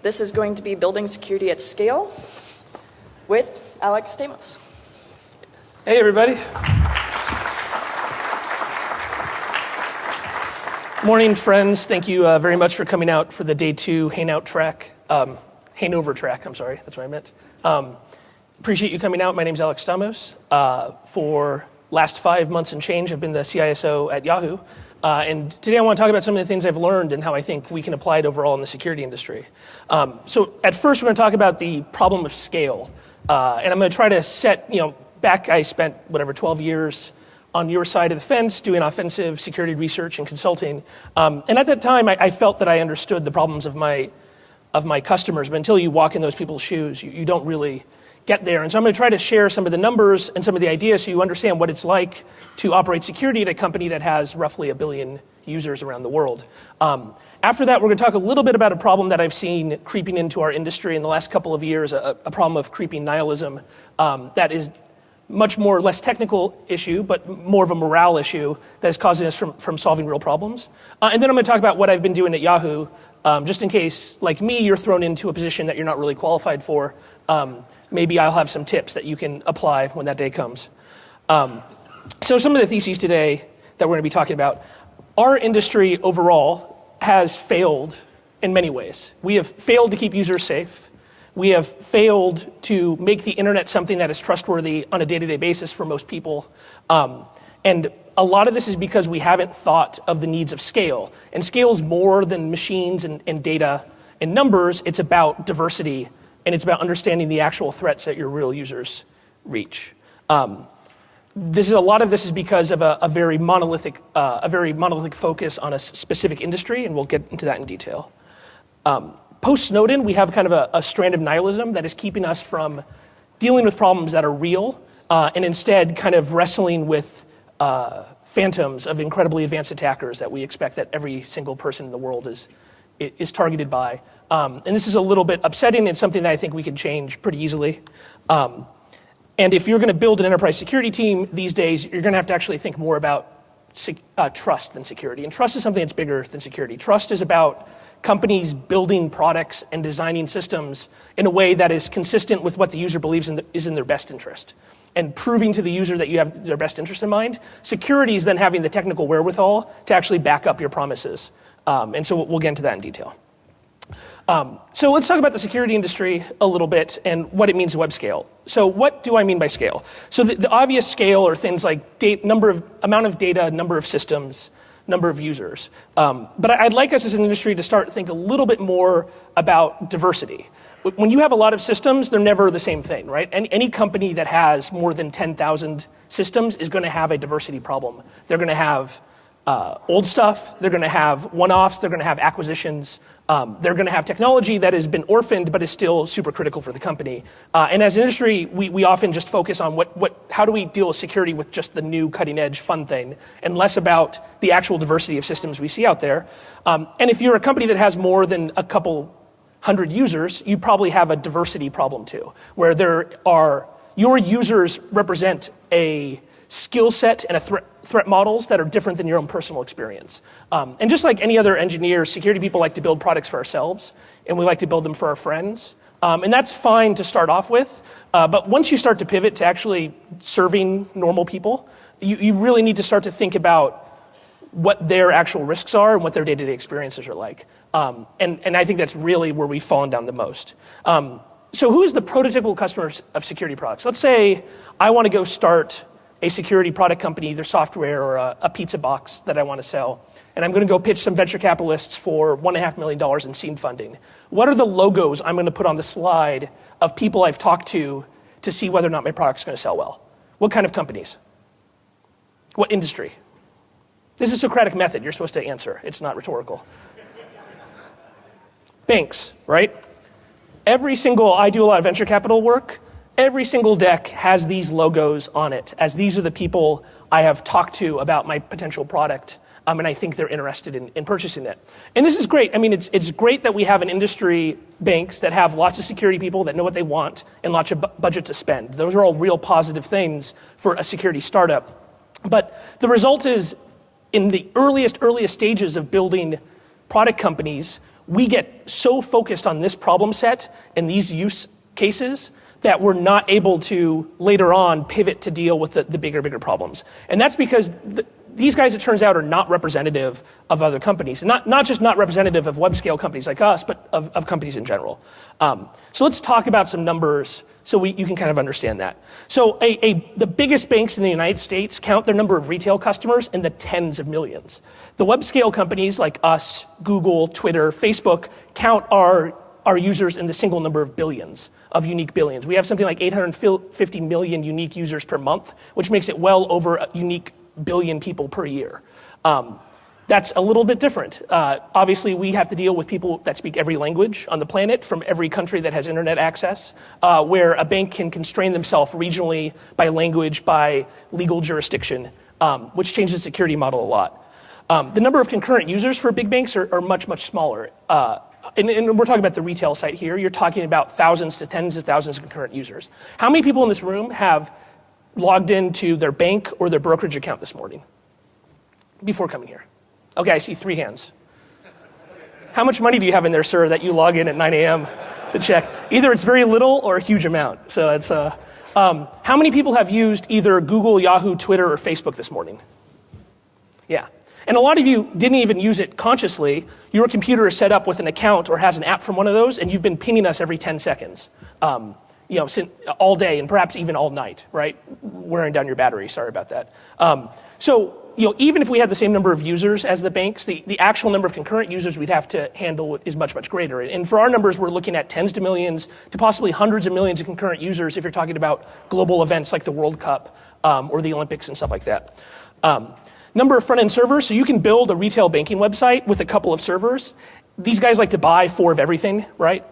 This is going to be building security at scale with Alex Stamos. Hey, everybody. Morning, friends. Thank you very much for coming out for the day 2 Hangover track. I'm sorry, that's what I meant. Appreciate you coming out. My name's Alex Stamos. For last 5 months and change, I've been the CISO at Yahoo. And today I want to talk about some of the things I've learned and how I think we can apply it overall in the security industry. So at first, we're going to talk about the problem of scale. And I'm going to try to set, back I spent, 12 years on your side of the fence doing offensive security research and consulting. And at that time, I felt that I understood the problems of my customers. But until you walk in those people's shoes, you don't really get there. And so I'm going to try to share some of the numbers and some of the ideas so you understand what it's like to operate security at a company that has roughly 1 billion users around the world. After that, we're going to talk a little bit about a problem that I've seen creeping into our industry in the last couple of years, a problem of creeping nihilism that is much more less technical issue, but more of a morale issue that is causing us from solving real problems. And then I'm going to talk about what I've been doing at Yahoo, just in case, like me, you're thrown into a position that you're not really qualified for. Maybe I'll have some tips that you can apply when that day comes. So some of the theses today that we're going to be talking about. Our industry overall has failed in many ways. We have failed to keep users safe. We have failed to make the internet something that is trustworthy on a day-to-day basis for most people. And a lot of this is because we haven't thought of the needs of scale. And scale is more than machines and data and numbers. It's about diversity, and it's about understanding the actual threats that your real users reach. A lot of this is because of a very monolithic focus on a specific industry, and we'll get into that in detail. Post-Snowden, we have kind of a strand of nihilism that is keeping us from dealing with problems that are real, and instead kind of wrestling with phantoms of incredibly advanced attackers that we expect that every single person in the world is targeted by. And this is a little bit upsetting and something that I think we can change pretty easily. And if you're going to build an enterprise security team these days, you're going to have to actually think more about trust than security. And trust is something that's bigger than security. Trust is about companies building products and designing systems in a way that is consistent with what the user believes is in their best interest, and proving to the user that you have their best interest in mind. Security is then having the technical wherewithal to actually back up your promises. And so we'll get into that in detail. So let's talk about the security industry a little bit and what it means to web scale. So what do I mean by scale? So the obvious scale are things like amount of data, number of systems, number of users. But I'd like us as an industry to start to think a little bit more about diversity. When you have a lot of systems, they're never the same thing, right? Any company that has more than 10,000 systems is going to have a diversity problem. They're going to have old stuff, they're going to have one-offs, they're going to have acquisitions, they're going to have technology that has been orphaned but is still super critical for the company. And as an industry, we often just focus on how do we deal with security with just the new cutting-edge fun thing, and less about the actual diversity of systems we see out there. And if you're a company that has more than a couple hundred users, you probably have a diversity problem too, where your users represent a skill set and a threat models that are different than your own personal experience. And just like any other engineer, security people like to build products for ourselves, and we like to build them for our friends. And that's fine to start off with, but once you start to pivot to actually serving normal people, you really need to start to think about what their actual risks are and what their day-to-day experiences are like. And I think that's really where we've fallen down the most. So who is the prototypical customer of security products? Let's say I want to go start a security product company, either software or a pizza box that I want to sell. And I'm going to go pitch some venture capitalists for $1.5 million in seed funding. What are the logos I'm going to put on the slide of people I've talked to see whether or not my product's going to sell well? What kind of companies? What industry? This is a Socratic method. You're supposed to answer. It's not rhetorical. Banks, right? I do a lot of venture capital work. Every single deck has these logos on it, as these are the people I have talked to about my potential product, and I think they're interested in purchasing it. And this is great. I mean, it's great that we have an industry, banks, that have lots of security people that know what they want and lots of budget to spend. Those are all real positive things for a security startup. But the result is, in the earliest stages of building product companies, we get so focused on this problem set and these use cases that we're not able to later on pivot to deal with the bigger problems. And that's because these guys, it turns out, are not representative of other companies. And not just not representative of web scale companies like us, but of companies in general. So let's talk about some numbers so you can kind of understand that. So the biggest banks in the United States count their number of retail customers in the tens of millions. The web scale companies like us, Google, Twitter, Facebook, count our users in the single number of billions. Of unique billions. We have something like 850 million unique users per month, which makes it well over a unique billion people per year. That's a little bit different. Obviously, we have to deal with people that speak every language on the planet from every country that has internet access, where a bank can constrain themselves regionally by language, by legal jurisdiction, which changes the security model a lot. The number of concurrent users for big banks are much, much smaller. And we're talking about the retail site here. You're talking about thousands to tens of thousands of concurrent users. How many people in this room have logged into their bank or their brokerage account this morning before coming here? Okay, I see 3 hands. How much money do you have in there, sir, that you log in at 9 a.m. to check? Either it's very little or a huge amount. So it's how many people have used either Google, Yahoo, Twitter, or Facebook this morning? Yeah. And a lot of you didn't even use it consciously. Your computer is set up with an account or has an app from one of those, and you've been pinging us every 10 seconds, all day and perhaps even all night, right? Wearing down your battery. Sorry about that. So even if we had the same number of users as the banks, the actual number of concurrent users we'd have to handle is much, much greater. And for our numbers, we're looking at tens to millions to possibly hundreds of millions of concurrent users if you're talking about global events like the World Cup or the Olympics and stuff like that. Number of front-end servers, so you can build a retail banking website with a couple of servers. These guys like to buy 4 of everything, right?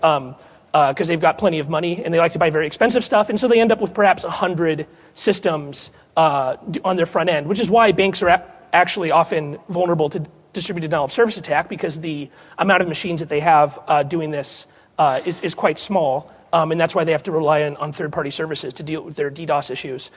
Because they've got plenty of money, and they like to buy very expensive stuff, and so they end up with perhaps 100 systems on their front end, which is why banks are actually often vulnerable to distributed denial of service attack, because the amount of machines that they have doing this is quite small. And that's why they have to rely on third-party services to deal with their DDoS issues.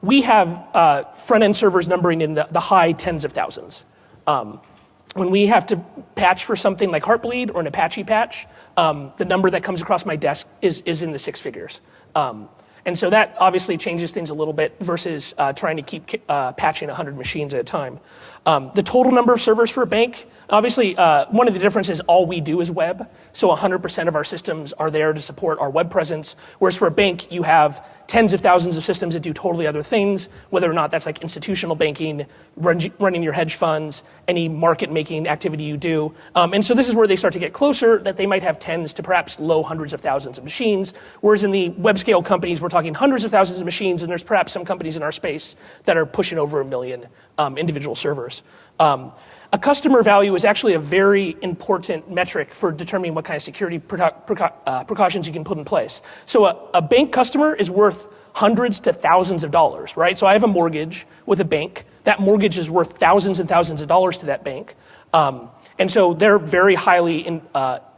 We have front-end servers numbering in the high tens of thousands. When we have to patch for something like Heartbleed or an Apache patch, the number that comes across my desk is in the 6 figures. And so that obviously changes things a little bit versus trying to keep patching 100 machines at a time. The total number of servers for a bank, obviously, one of the differences is all we do is web. So 100% of our systems are there to support our web presence. Whereas for a bank, you have tens of thousands of systems that do totally other things, whether or not that's like institutional banking, running your hedge funds, any market-making activity you do. And so this is where they start to get closer, that they might have tens to perhaps low hundreds of thousands of machines. Whereas in the web-scale companies, we're talking hundreds of thousands of machines, and there's perhaps some companies in our space that are pushing over 1 million individual servers. A customer value is actually a very important metric for determining what kind of security precautions you can put in place. So a bank customer is worth hundreds to thousands of dollars, right? So I have a mortgage with a bank. That mortgage is worth thousands and thousands of dollars to that bank. And so they're very highly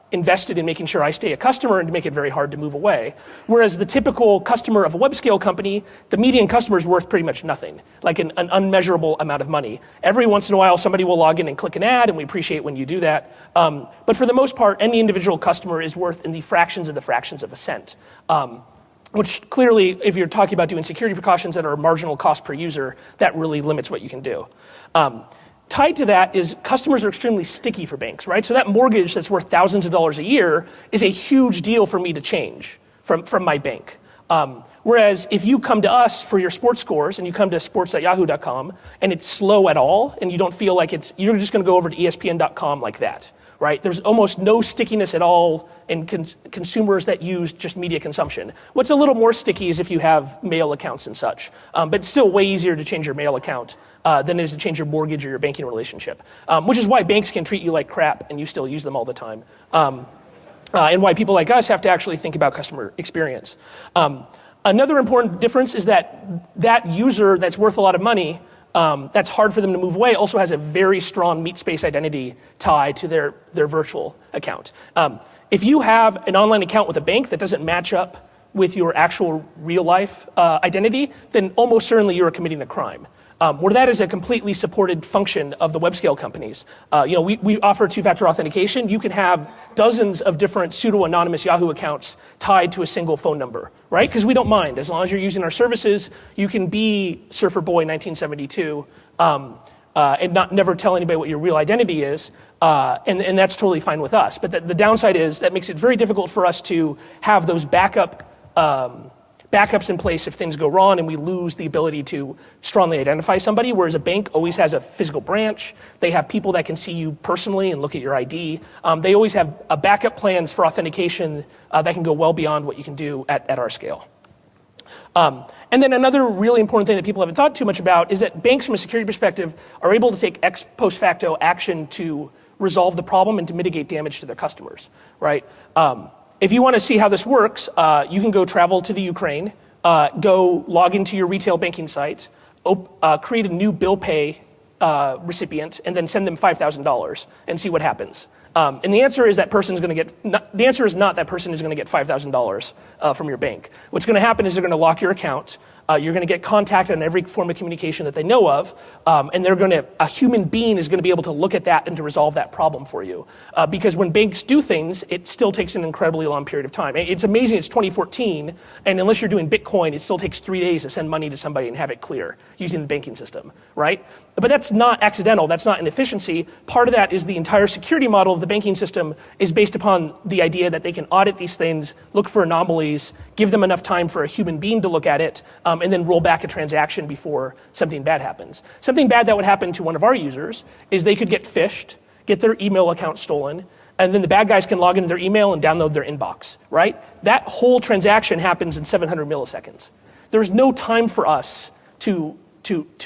invested in making sure I stay a customer and to make it very hard to move away. Whereas the typical customer of a web scale company, the median customer is worth pretty much nothing, like an unmeasurable amount of money. Every once in a while, somebody will log in and click an ad, and we appreciate when you do that. But for the most part, any individual customer is worth in the fractions of a cent. Which clearly, if you're talking about doing security precautions that are marginal cost per user, that really limits what you can do. Tied to that is customers are extremely sticky for banks, right? So that mortgage that's worth thousands of dollars a year is a huge deal for me to change from my bank. Whereas if you come to us for your sports scores and you come to sports.yahoo.com and it's slow at all and you don't feel like you're just going to go over to ESPN.com like that, right? There's almost no stickiness at all in consumers that use just media consumption. What's a little more sticky is if you have mail accounts and such. But it's still way easier to change your mail account than it is to change your mortgage or your banking relationship, which is why banks can treat you like crap and you still use them all the time. And why people like us have to actually think about customer experience. Another important difference is that user that's worth a lot of money, that's hard for them to move away, also has a very strong meat space identity tied to their virtual account. If you have an online account with a bank that doesn't match up with your actual real life identity, then almost certainly you're committing a crime. where that is a completely supported function of the web scale companies. We offer two-factor authentication. You can have dozens of different pseudo-anonymous Yahoo accounts tied to a single phone number, right? Because we don't mind. As long as you're using our services, you can be Surfer Boy 1972 and never tell anybody what your real identity is, and that's totally fine with us. But the downside is that makes it very difficult for us to have those backups in place if things go wrong and we lose the ability to strongly identify somebody, whereas a bank always has a physical branch. They have people that can see you personally and look at your ID. They always have backup plans for authentication that can go well beyond what you can do at our scale. And then another really important thing that people haven't thought too much about is that banks, from a security perspective, are able to take ex post facto action to resolve the problem and to mitigate damage to their customers, right? If you want to see how this works, you can go travel to the Ukraine, go log into your retail banking site, create a new bill pay recipient, and then send them $5,000 and see what happens. And the answer is that person's going to get. The answer is not that person is going to get $5,000 from your bank. What's going to happen is they're going to lock your account. You're going to get contacted on every form of communication that they know of, and a human being is going to be able to look at that and to resolve that problem for you. Because when banks do things, it still takes an incredibly long period of time. It's amazing. It's 2014, and unless you're doing Bitcoin, it still takes 3 days to send money to somebody and have it clear using the banking system, right? But that's not accidental. That's not inefficiency. Part of that is the entire security model of the banking system is based upon the idea that they can audit these things, look for anomalies, give them enough time for a human being to look at it, and then roll back a transaction before something bad happens. Something bad that would happen to one of our users is they could get phished, get their email account stolen, and then the bad guys can log into their email and download their inbox, right? That whole transaction happens in 700 milliseconds. There's no time for us to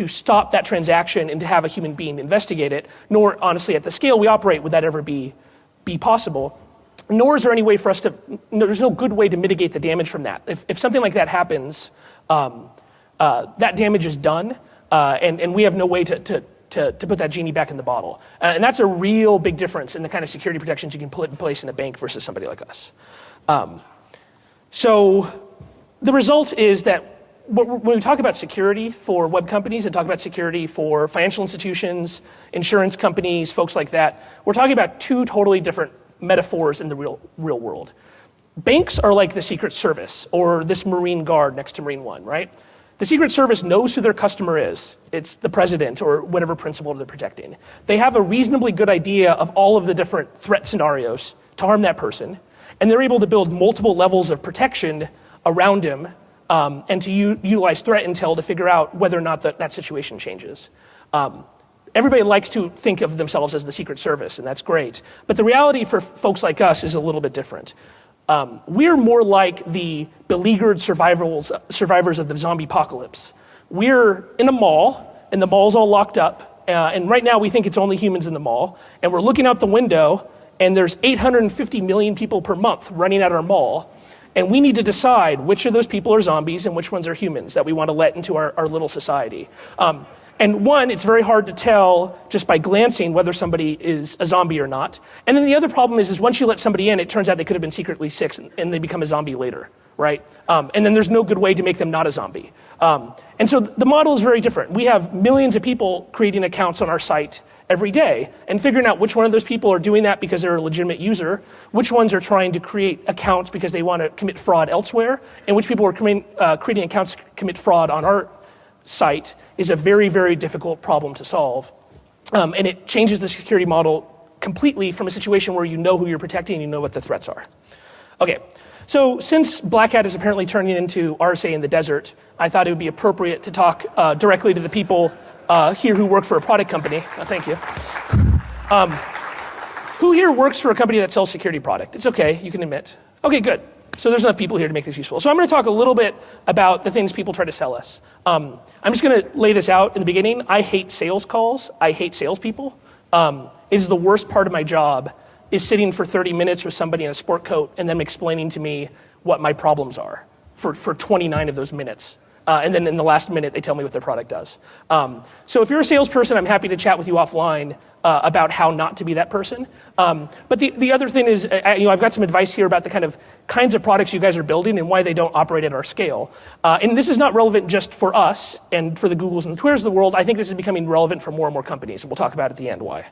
stop that transaction and to have a human being investigate it, nor, honestly, at the scale we operate would that ever be possible. Nor is there any way for us there's no good way to mitigate the damage from that. If something like that happens, that damage is done, and we have no way to put that genie back in the bottle. And that's a real big difference in the kind of security protections you can put in place in a bank versus somebody like us. So the result is that when we talk about security for web companies and talk about security for financial institutions, insurance companies, folks like that, we're talking about two totally different metaphors in the real world. Banks are like the Secret Service or this Marine Guard next to Marine One, right? The Secret Service knows who their customer is. It's the president or whatever principal they're protecting. They have a reasonably good idea of all of the different threat scenarios to harm that person, and they're able to build multiple levels of protection around him and to utilize threat intel to figure out whether or not that situation changes. Everybody likes to think of themselves as the Secret Service, and that's great. But the reality for folks like us is a little bit different. We're more like the beleaguered survivors of the zombie apocalypse. We're in a mall, and the mall's all locked up, and right now we think it's only humans in the mall, and we're looking out the window, and there's 850 million people per month running at our mall, and we need to decide which of those people are zombies and which ones are humans that we want to let into our little society. And one, it's very hard to tell just by glancing whether somebody is a zombie or not. And then the other problem is once you let somebody in, it turns out they could have been secretly sick and they become a zombie later, right? And then there's no good way to make them not a zombie. And so the model is very different. We have millions of people creating accounts on our site every day and figuring out which one of those people are doing that because they're a legitimate user, which ones are trying to create accounts because they want to commit fraud elsewhere, and which people are creating accounts to commit fraud on our site is a very, very difficult problem to solve. And it changes the security model completely from a situation where you know who you're protecting and you know what the threats are. Okay, so since Black Hat is apparently turning into RSA in the desert, I thought it would be appropriate to talk directly to the people here who work for a product company. Thank you. Who here works for a company that sells security product? It's okay, you can admit. Okay, good. So there's enough people here to make this useful. So I'm going to talk a little bit about the things people try to sell us. I'm just going to lay this out in the beginning. I hate sales calls. I hate salespeople. It is the worst part of my job is sitting for 30 minutes with somebody in a sport coat and them explaining to me what my problems are for 29 of those minutes. And then in the last minute, they tell me what their product does. So if you're a salesperson, I'm happy to chat with you offline about how not to be that person. But the other thing is, I've got some advice here about the kinds of products you guys are building and why they don't operate at our scale. And this is not relevant just for us and for the Googles and the Twitters of the world. I think this is becoming relevant for more and more companies, and we'll talk about at the end why.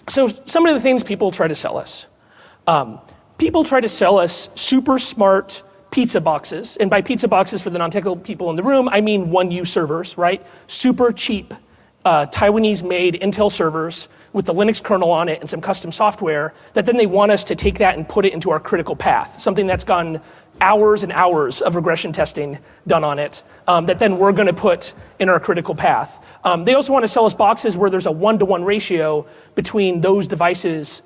So some of the things people try to sell us. People try to sell us super smart pizza boxes, and by pizza boxes for the non-technical people in the room, I mean 1U servers, right? Super cheap Taiwanese-made Intel servers with the Linux kernel on it and some custom software that then they want us to take that and put it into our critical path, something that's gotten hours and hours of regression testing done on it that then we're going to put in our critical path. They also want to sell us boxes where there's a 1-to-1 ratio between those devices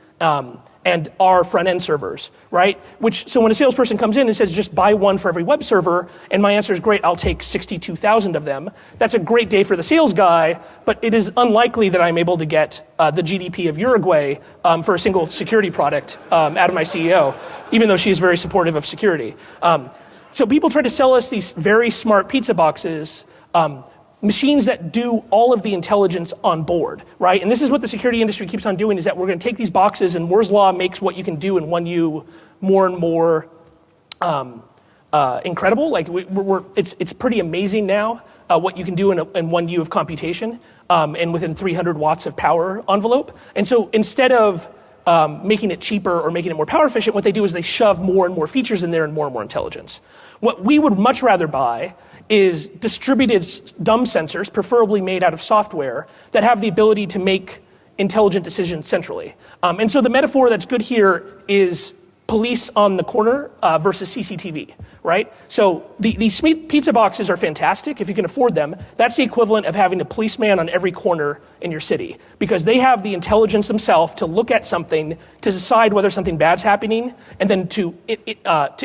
and our front-end servers, right? So when a salesperson comes in and says, just buy one for every web server, and my answer is, great, I'll take 62,000 of them, that's a great day for the sales guy, but it is unlikely that I'm able to get the GDP of Uruguay for a single security product out of my CEO, even though she is very supportive of security. So people try to sell us these very smart pizza boxes, machines that do all of the intelligence on board, right? And this is what the security industry keeps on doing, is that we're going to take these boxes, and Moore's Law makes what you can do in 1U more and more incredible. Like it's pretty amazing now what you can do in 1U of computation and within 300 watts of power envelope. And so instead of making it cheaper or making it more power efficient, what they do is they shove more and more features in there and more intelligence. What we would much rather buy is distributed dumb sensors, preferably made out of software, that have the ability to make intelligent decisions centrally. And so the metaphor that's good here is police on the corner versus CCTV, right? So these pizza boxes are fantastic if you can afford them. That's the equivalent of having a policeman on every corner in your city, because they have the intelligence themselves to look at something, to decide whether something bad's happening, and then to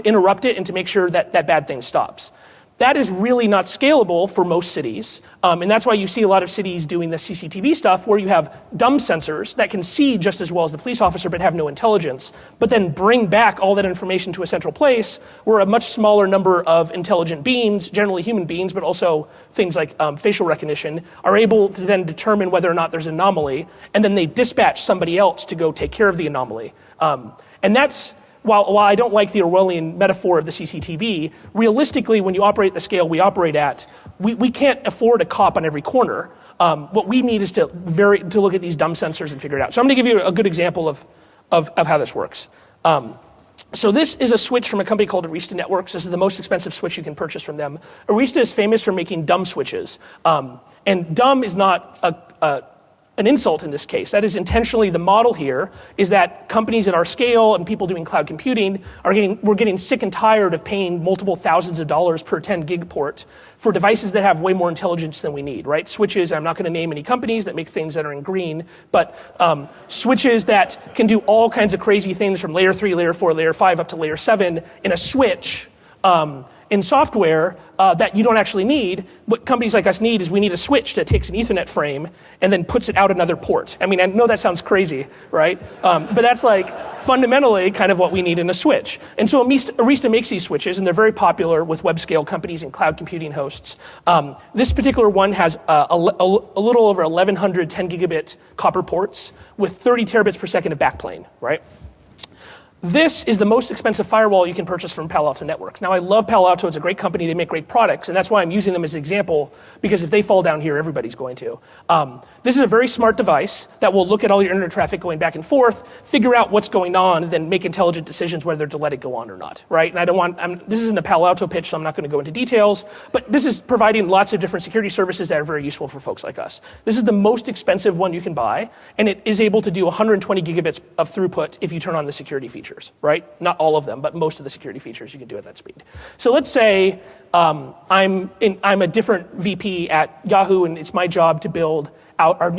interrupt it and to make sure that that bad thing stops. That is really not scalable for most cities, and that's why you see a lot of cities doing the CCTV stuff where you have dumb sensors that can see just as well as the police officer but have no intelligence, but then bring back all that information to a central place where a much smaller number of intelligent beings, generally human beings, but also things like facial recognition, are able to then determine whether or not there's an anomaly, and then they dispatch somebody else to go take care of the anomaly. And that's... While I don't like the Orwellian metaphor of the CCTV, realistically, when you operate at the scale we operate at, we can't afford a cop on every corner. What we need is to look at these dumb sensors and figure it out. So I'm going to give you a good example of how this works. So this is a switch from a company called Arista Networks. This is the most expensive switch you can purchase from them. Arista is famous for making dumb switches. And dumb is not an insult in this case. That is intentionally the model here, is that companies at our scale and people doing cloud computing we're getting sick and tired of paying multiple thousands of dollars per 10 gig port for devices that have way more intelligence than we need, right? Switches, I'm not going to name any companies that make things that are in green, but switches that can do all kinds of crazy things from layer 3, layer 4, layer 5 up to layer 7 in a switch in software that you don't actually need. What companies like us need is we need a switch that takes an Ethernet frame and then puts it out another port. I mean, I know that sounds crazy, right? But that's like fundamentally kind of what we need in a switch. And so Arista makes these switches, and they're very popular with web scale companies and cloud computing hosts. This particular one has a little over 1,100 10 gigabit copper ports with 30 terabits per second of backplane, right? This is the most expensive firewall you can purchase from Palo Alto Networks. Now, I love Palo Alto. It's a great company. They make great products, and that's why I'm using them as an example, because if they fall down here, everybody's going to. This is a very smart device that will look at all your internet traffic going back and forth, figure out what's going on, and then make intelligent decisions whether to let it go on or not, right? And this isn't a Palo Alto pitch, so I'm not going to go into details, but this is providing lots of different security services that are very useful for folks like us. This is the most expensive one you can buy, and it is able to do 120 gigabits of throughput if you turn on the security features. Right? Not all of them, but most of the security features you can do at that speed. So let's say I'm a different VP at Yahoo, and it's my job to build out a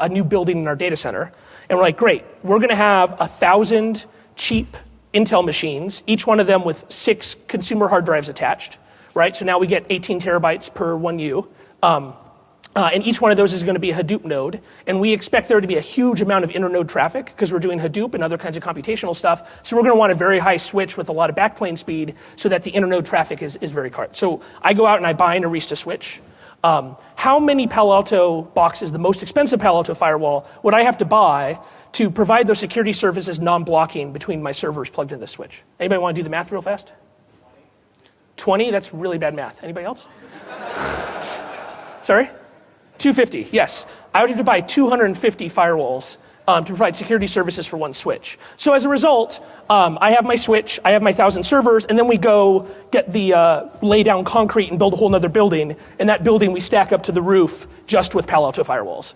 new building in our data center. And we're like, great, we're going to have 1,000 cheap Intel machines, each one of them with 6 consumer hard drives attached. Right? So now we get 18 terabytes per 1U. And each one of those is going to be a Hadoop node. And we expect there to be a huge amount of inter-node traffic because we're doing Hadoop and other kinds of computational stuff. So we're going to want a very high switch with a lot of backplane speed so that the inter-node traffic is very hard. So I go out and I buy an Arista switch. How many Palo Alto boxes, the most expensive Palo Alto firewall, would I have to buy to provide those security services non-blocking between my servers plugged into this switch? Anybody want to do the math real fast? 20? That's really bad math. Anybody else? Sorry? 250, yes. I would have to buy 250 firewalls to provide security services for one switch. So as a result, I have my switch, I have my 1,000 servers, and then we go get the lay down concrete and build a whole nother building. And that building we stack up to the roof just with Palo Alto firewalls.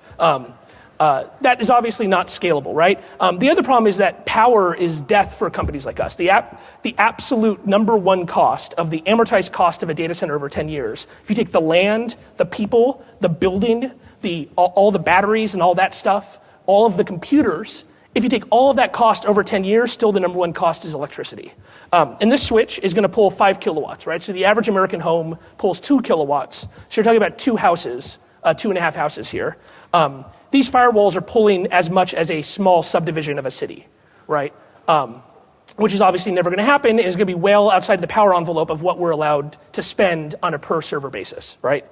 That is obviously not scalable, right? The other problem is that power is death for companies like us. The absolute number one cost of the amortized cost of a data center over 10 years, if you take the land, the people, the building, all the batteries and all that stuff, all of the computers, if you take all of that cost over 10 years, still the number one cost is electricity. And this switch is going to pull 5 kilowatts, right? So the average American home pulls 2 kilowatts. So you're talking about 2 houses, 2.5 houses here. These firewalls are pulling as much as a small subdivision of a city, right? Which is obviously never going to happen. It's going to be well outside the power envelope of what we're allowed to spend on a per server basis, right?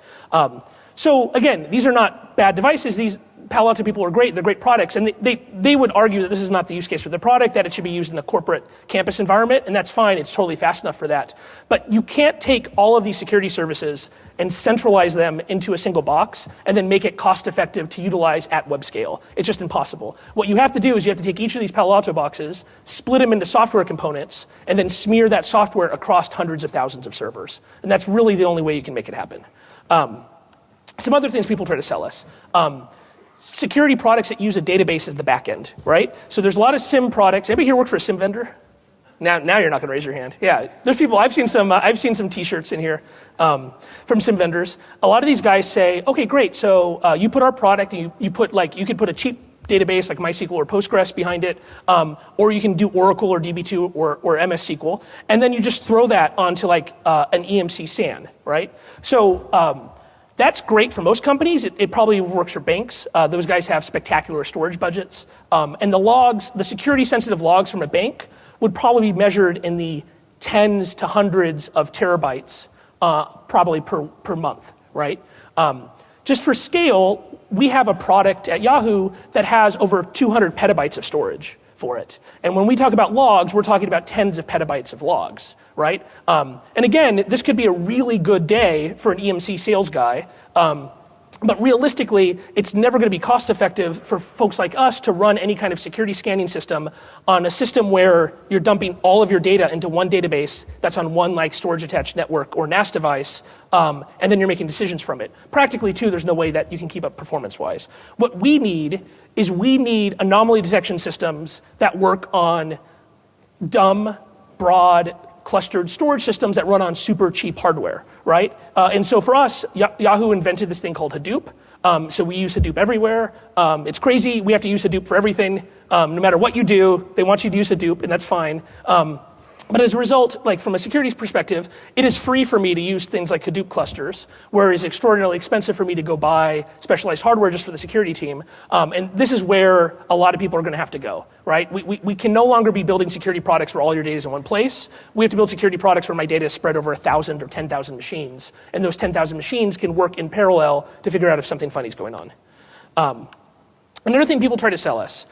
So again, these are not bad devices. These Palo Alto people are great. They're great products. And they would argue that this is not the use case for the product, that it should be used in a corporate campus environment. And that's fine. It's totally fast enough for that. But you can't take all of these security services and centralize them into a single box and then make it cost effective to utilize at web scale. It's just impossible. What you have to do is you have to take each of these Palo Alto boxes, split them into software components, and then smear that software across hundreds of thousands of servers. And that's really the only way you can make it happen. Some other things people try to sell us. Security products that use a database as the back end, right? So there's a lot of SIM products. Anybody here work for a SIM vendor? Now you're not going to raise your hand. Yeah, there's people. I've seen some T-shirts in here from SIM vendors. A lot of these guys say, okay, great. So you put our product, and you could put a cheap database like MySQL or Postgres behind it, or you can do Oracle or DB2 or MS SQL, and then you just throw that onto like an EMC SAN, right? So that's great for most companies. It probably works for banks. Those guys have spectacular storage budgets. And the security-sensitive logs from a bank would probably be measured in the tens to hundreds of terabytes probably per month, right? Just for scale, we have a product at Yahoo that has over 200 petabytes of storage for it. And when we talk about logs, we're talking about tens of petabytes of logs, right? And again, this could be a really good day for an EMC sales guy, but realistically, it's never going to be cost effective for folks like us to run any kind of security scanning system on a system where you're dumping all of your data into one database that's on one like storage attached network or NAS device, and then you're making decisions from it. Practically, too, there's no way that you can keep up performance-wise. What we need is anomaly detection systems that work on dumb, broad, clustered storage systems that run on super cheap hardware, right? And so for us, Yahoo invented this thing called Hadoop. So we use Hadoop everywhere. It's crazy. We have to use Hadoop for everything. No matter what you do, they want you to use Hadoop, and that's fine. But as a result, like from a security perspective, it is free for me to use things like Hadoop clusters, whereas it's extraordinarily expensive for me to go buy specialized hardware just for the security team. And this is where a lot of people are going to have to go, right? We can no longer be building security products where all your data is in one place. We have to build security products where my data is spread over 1,000 or 10,000 machines. And those 10,000 machines can work in parallel to figure out if something funny is going on. Another thing people try to sell us,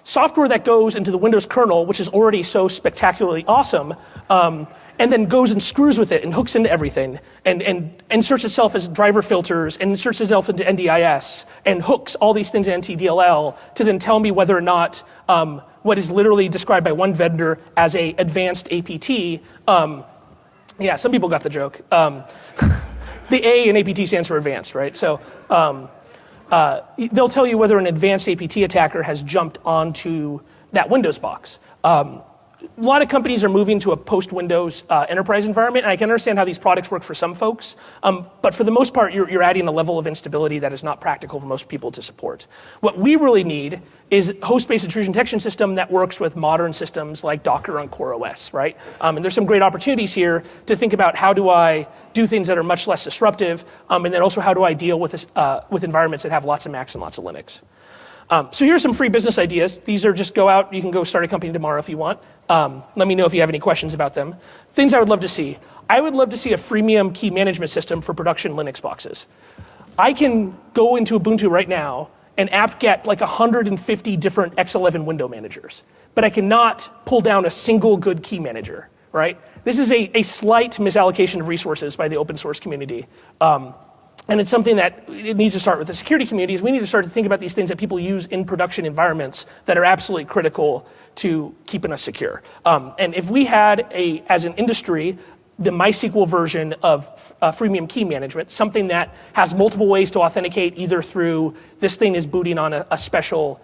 software that goes into the Windows kernel, which is already so spectacularly awesome, and then goes and screws with it and hooks into everything and inserts itself as driver filters and inserts itself into NDIS and hooks all these things into DLL to then tell me whether or not what is literally described by one vendor as a advanced APT. Yeah, some people got the joke. The A in APT stands for advanced, right? So they'll tell you whether an advanced APT attacker has jumped onto that Windows box. lot of companies are moving to a post-Windows enterprise environment, and I can understand how these products work for some folks, but for the most part, you're adding a level of instability that is not practical for most people to support. What we really need is a host-based intrusion detection system that works with modern systems like Docker on CoreOS, right? And there's some great opportunities here to think about how do I do things that are much less disruptive, and then also how do I deal with environments that have lots of Macs and lots of Linux. So here are some free business ideas. These are just go out, you can go start a company tomorrow if you want. Let me know if you have any questions about them. Things I would love to see. I would love to see a freemium key management system for production Linux boxes. I can go into Ubuntu right now and apt-get like 150 different X11 window managers, but I cannot pull down a single good key manager, right? This is a slight misallocation of resources by the open source community. And it's something that it needs to start with the security communities. We need to start to think about these things that people use in production environments that are absolutely critical to keeping us secure. And if we had, as an industry, the MySQL version of freemium key management, something that has multiple ways to authenticate, either through this thing is booting on a special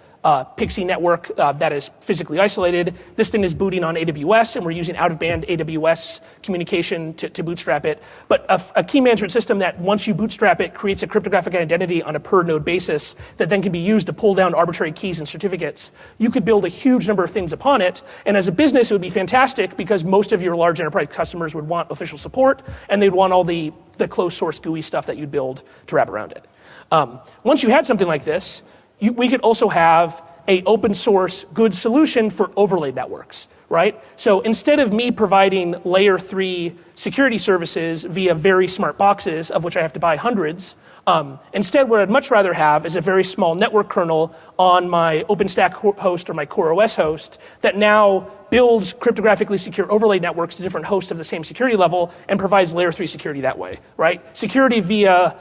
Pixie network that is physically isolated. This thing is booting on AWS, and we're using out-of-band AWS communication to bootstrap it. But a key management system that, once you bootstrap it, creates a cryptographic identity on a per-node basis that then can be used to pull down arbitrary keys and certificates. You could build a huge number of things upon it, and as a business, it would be fantastic because most of your large enterprise customers would want official support, and they'd want all the closed-source GUI stuff that you'd build to wrap around it. Once you had something like this, we could also have a open source good solution for overlaid networks, right? So instead of me providing layer 3 security services via very smart boxes, of which I have to buy hundreds, instead what I'd much rather have is a very small network kernel on my OpenStack host or my CoreOS host that now builds cryptographically secure overlay networks to different hosts of the same security level and provides layer 3 security that way, right? Security via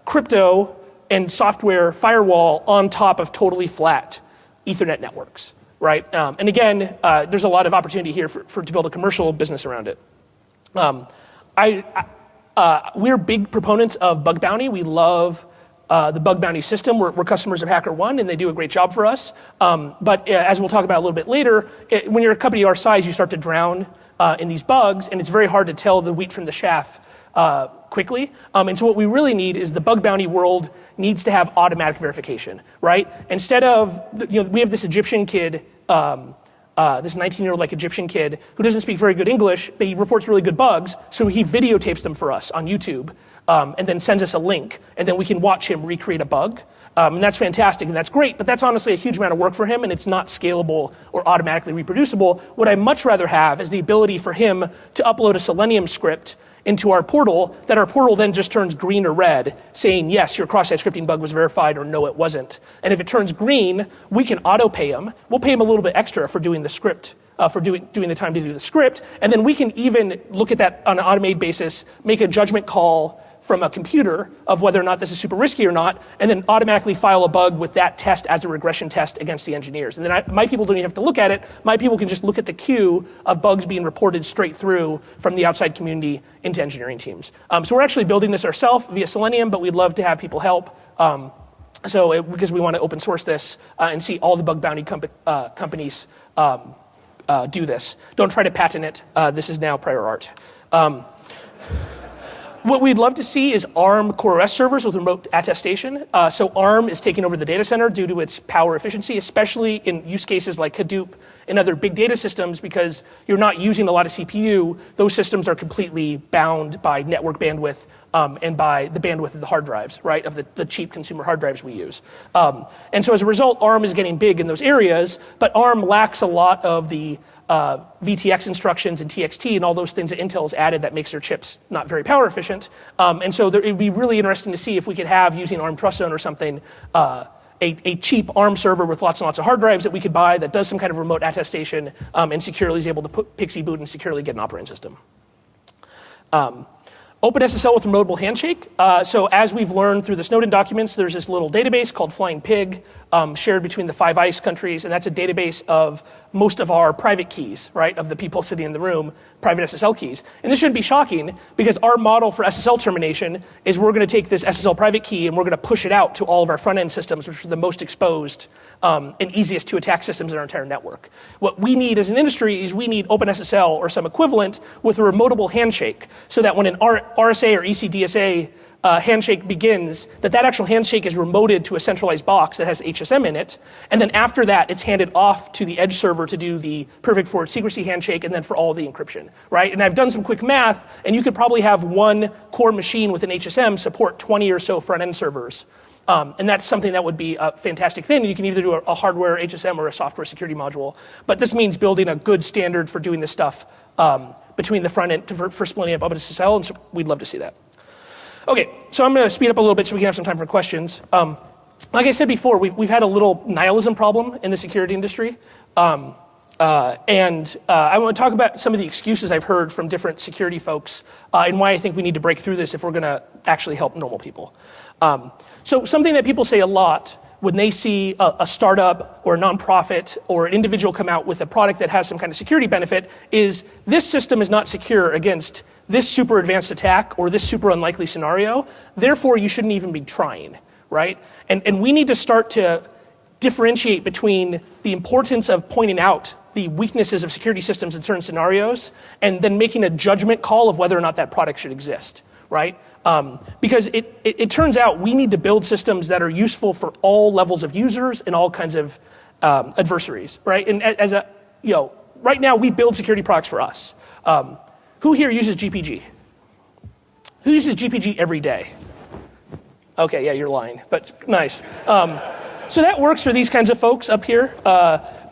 crypto and software firewall on top of totally flat Ethernet networks, right? And again, there's a lot of opportunity here to build a commercial business around it. We're big proponents of bug bounty. We love the bug bounty system. We're customers of HackerOne, and they do a great job for us. But as we'll talk about a little bit later, when you're a company our size, you start to drown in these bugs, and it's very hard to tell the wheat from the chaff quickly. And so what we really need is the bug bounty world needs to have automatic verification, right? Instead of, we have this Egyptian kid, this 19-year-old Egyptian kid who doesn't speak very good English, but he reports really good bugs, so he videotapes them for us on YouTube and then sends us a link, and then we can watch him recreate a bug. And that's fantastic, and that's great, but that's honestly a huge amount of work for him, and it's not scalable or automatically reproducible. What I'd much rather have is the ability for him to upload a Selenium script into our portal, that our portal then just turns green or red, saying, yes, your cross-site scripting bug was verified, or no, it wasn't. And if it turns green, we can auto-pay him. We'll pay him a little bit extra for doing the script, for doing the time to do the script, and then we can even look at that on an automated basis, make a judgment call from a computer of whether or not this is super risky or not, and then automatically file a bug with that test as a regression test against the engineers. And then my people don't even have to look at it. My people can just look at the queue of bugs being reported straight through from the outside community into engineering teams. So we're actually building this ourselves via Selenium, but we'd love to have people help. Because we want to open source this and see all the bug bounty companies do this. Don't try to patent it. This is now prior art. What we'd love to see is ARM CoreOS servers with remote attestation. So ARM is taking over the data center due to its power efficiency, especially in use cases like Hadoop and other big data systems, because you're not using a lot of CPU. Those systems are completely bound by network bandwidth and by the bandwidth of the hard drives, right, of the cheap consumer hard drives we use. And so as a result, ARM is getting big in those areas, but ARM lacks a lot of the VTX instructions and TXT and all those things that Intel has added that makes their chips not very power efficient. And so it would be really interesting to see if we could have, using ARM Trust Zone or something, a cheap ARM server with lots and lots of hard drives that we could buy that does some kind of remote attestation and securely is able to put Pixie boot and securely get an operating system. OpenSSL with remoteable handshake. So as we've learned through the Snowden documents, there's this little database called Flying Pig shared between the 5 ICE countries, and that's a database of most of our private keys, right, of the people sitting in the room, private SSL keys. And this shouldn't be shocking, because our model for SSL termination is we're going to take this SSL private key and we're going to push it out to all of our front-end systems, which are the most exposed and easiest to attack systems in our entire network. What we need as an industry is we need OpenSSL or some equivalent with a remotable handshake, so that when an RSA or ECDSA handshake begins, that actual handshake is remoted to a centralized box that has HSM in it, and then after that, it's handed off to the edge server to do the perfect forward secrecy handshake, and then for all the encryption, right? And I've done some quick math, and you could probably have one core machine with an HSM support 20 or so front-end servers. And that's something that would be a fantastic thing. You can either do a hardware HSM or a software security module, but this means building a good standard for doing this stuff between the front end for splitting up OpenSSL, and so we'd love to see that. Okay, so I'm going to speed up a little bit so we can have some time for questions. Like I said before, we've had a little nihilism problem in the security industry. And I want to talk about some of the excuses I've heard from different security folks and why I think we need to break through this if we're going to actually help normal people. So something that people say a lot when they see a startup or a nonprofit or an individual come out with a product that has some kind of security benefit is this system is not secure against this super advanced attack or this super unlikely scenario, therefore you shouldn't even be trying, right? And we need to start to differentiate between the importance of pointing out the weaknesses of security systems in certain scenarios and then making a judgment call of whether or not that product should exist, right? Because it turns out we need to build systems that are useful for all levels of users and all kinds of adversaries, right? And right now we build security products for us. Who here uses GPG? Who uses GPG every day? Okay, yeah, you're lying, but nice. So that works for these kinds of folks up here,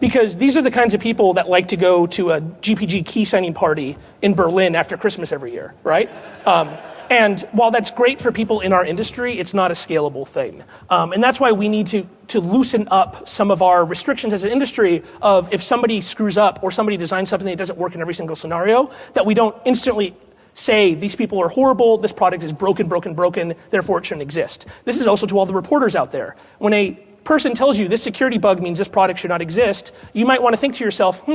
because these are the kinds of people that like to go to a GPG key signing party in Berlin after Christmas every year, right? And while that's great for people in our industry, it's not a scalable thing. And that's why we need to loosen up some of our restrictions as an industry of if somebody screws up or somebody designs something that doesn't work in every single scenario, that we don't instantly say these people are horrible, this product is broken, therefore it shouldn't exist. This is also to all the reporters out there. When a person tells you this security bug means this product should not exist, you might want to think to yourself,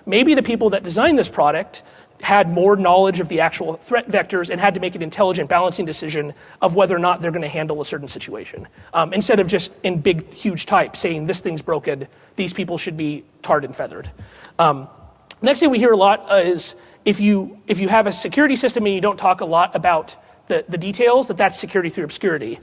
maybe the people that designed this product had more knowledge of the actual threat vectors and had to make an intelligent balancing decision of whether or not they're going to handle a certain situation. Instead of just in big, huge type saying this thing's broken, these people should be tarred and feathered. Next thing we hear a lot is if you have a security system and you don't talk a lot about the details, that's security through obscurity,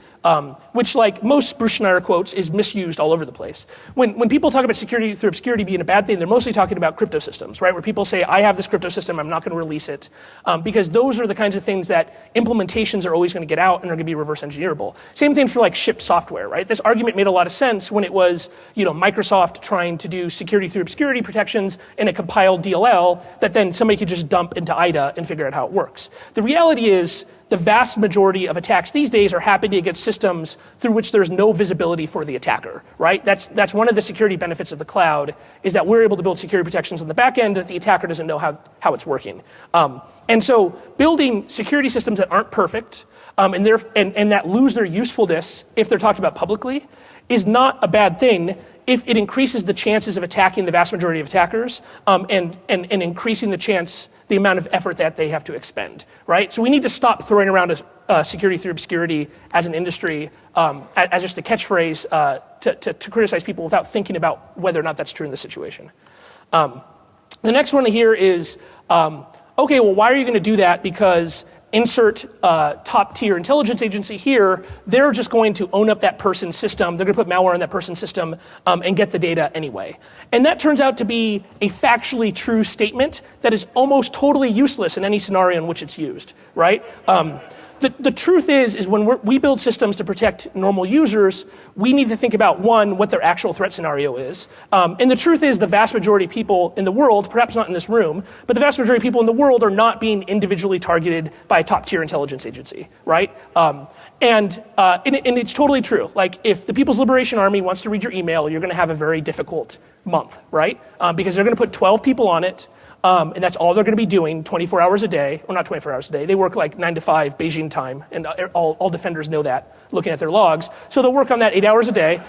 which, like most Bruce Schneier quotes, is misused all over the place. When people talk about security through obscurity being a bad thing, they're mostly talking about crypto systems, right? Where people say, I have this crypto system, I'm not going to release it, because those are the kinds of things that implementations are always going to get out and are going to be reverse engineerable. Same thing for like shipped software, right? This argument made a lot of sense when it was, Microsoft trying to do security through obscurity protections in a compiled DLL that then somebody could just dump into IDA and figure out how it works. The reality is, the vast majority of attacks these days are happening against systems through which there's no visibility for the attacker, right? That's one of the security benefits of the cloud, is that we're able to build security protections on the back end that the attacker doesn't know how it's working. And so building security systems that aren't perfect and that lose their usefulness if they're talked about publicly is not a bad thing if it increases the chances of attacking the vast majority of attackers and increasing the amount of effort that they have to expend, right? So we need to stop throwing around security through obscurity as an industry as just a catchphrase to criticize people without thinking about whether or not that's true in the situation. The next one here is, okay, well, why are you going to do that? Because insert top tier intelligence agency here, they're just going to own up that person's system. They're going to put malware on that person's system and get the data anyway. And that turns out to be a factually true statement that is almost totally useless in any scenario in which it's used, right? The truth is when we build systems to protect normal users, we need to think about, one, what their actual threat scenario is. And the truth is the vast majority of people in the world, perhaps not in this room, but the vast majority of people in the world are not being individually targeted by a top-tier intelligence agency, right? And it's totally true. Like, if the People's Liberation Army wants to read your email, you're going to have a very difficult month, right? Because they're going to put 12 people on it, and that's all they're going to be doing 24 hours a day. Well, not 24 hours a day. They work like 9 to 5 Beijing time, and all defenders know that, looking at their logs. So they'll work on that 8 hours a day.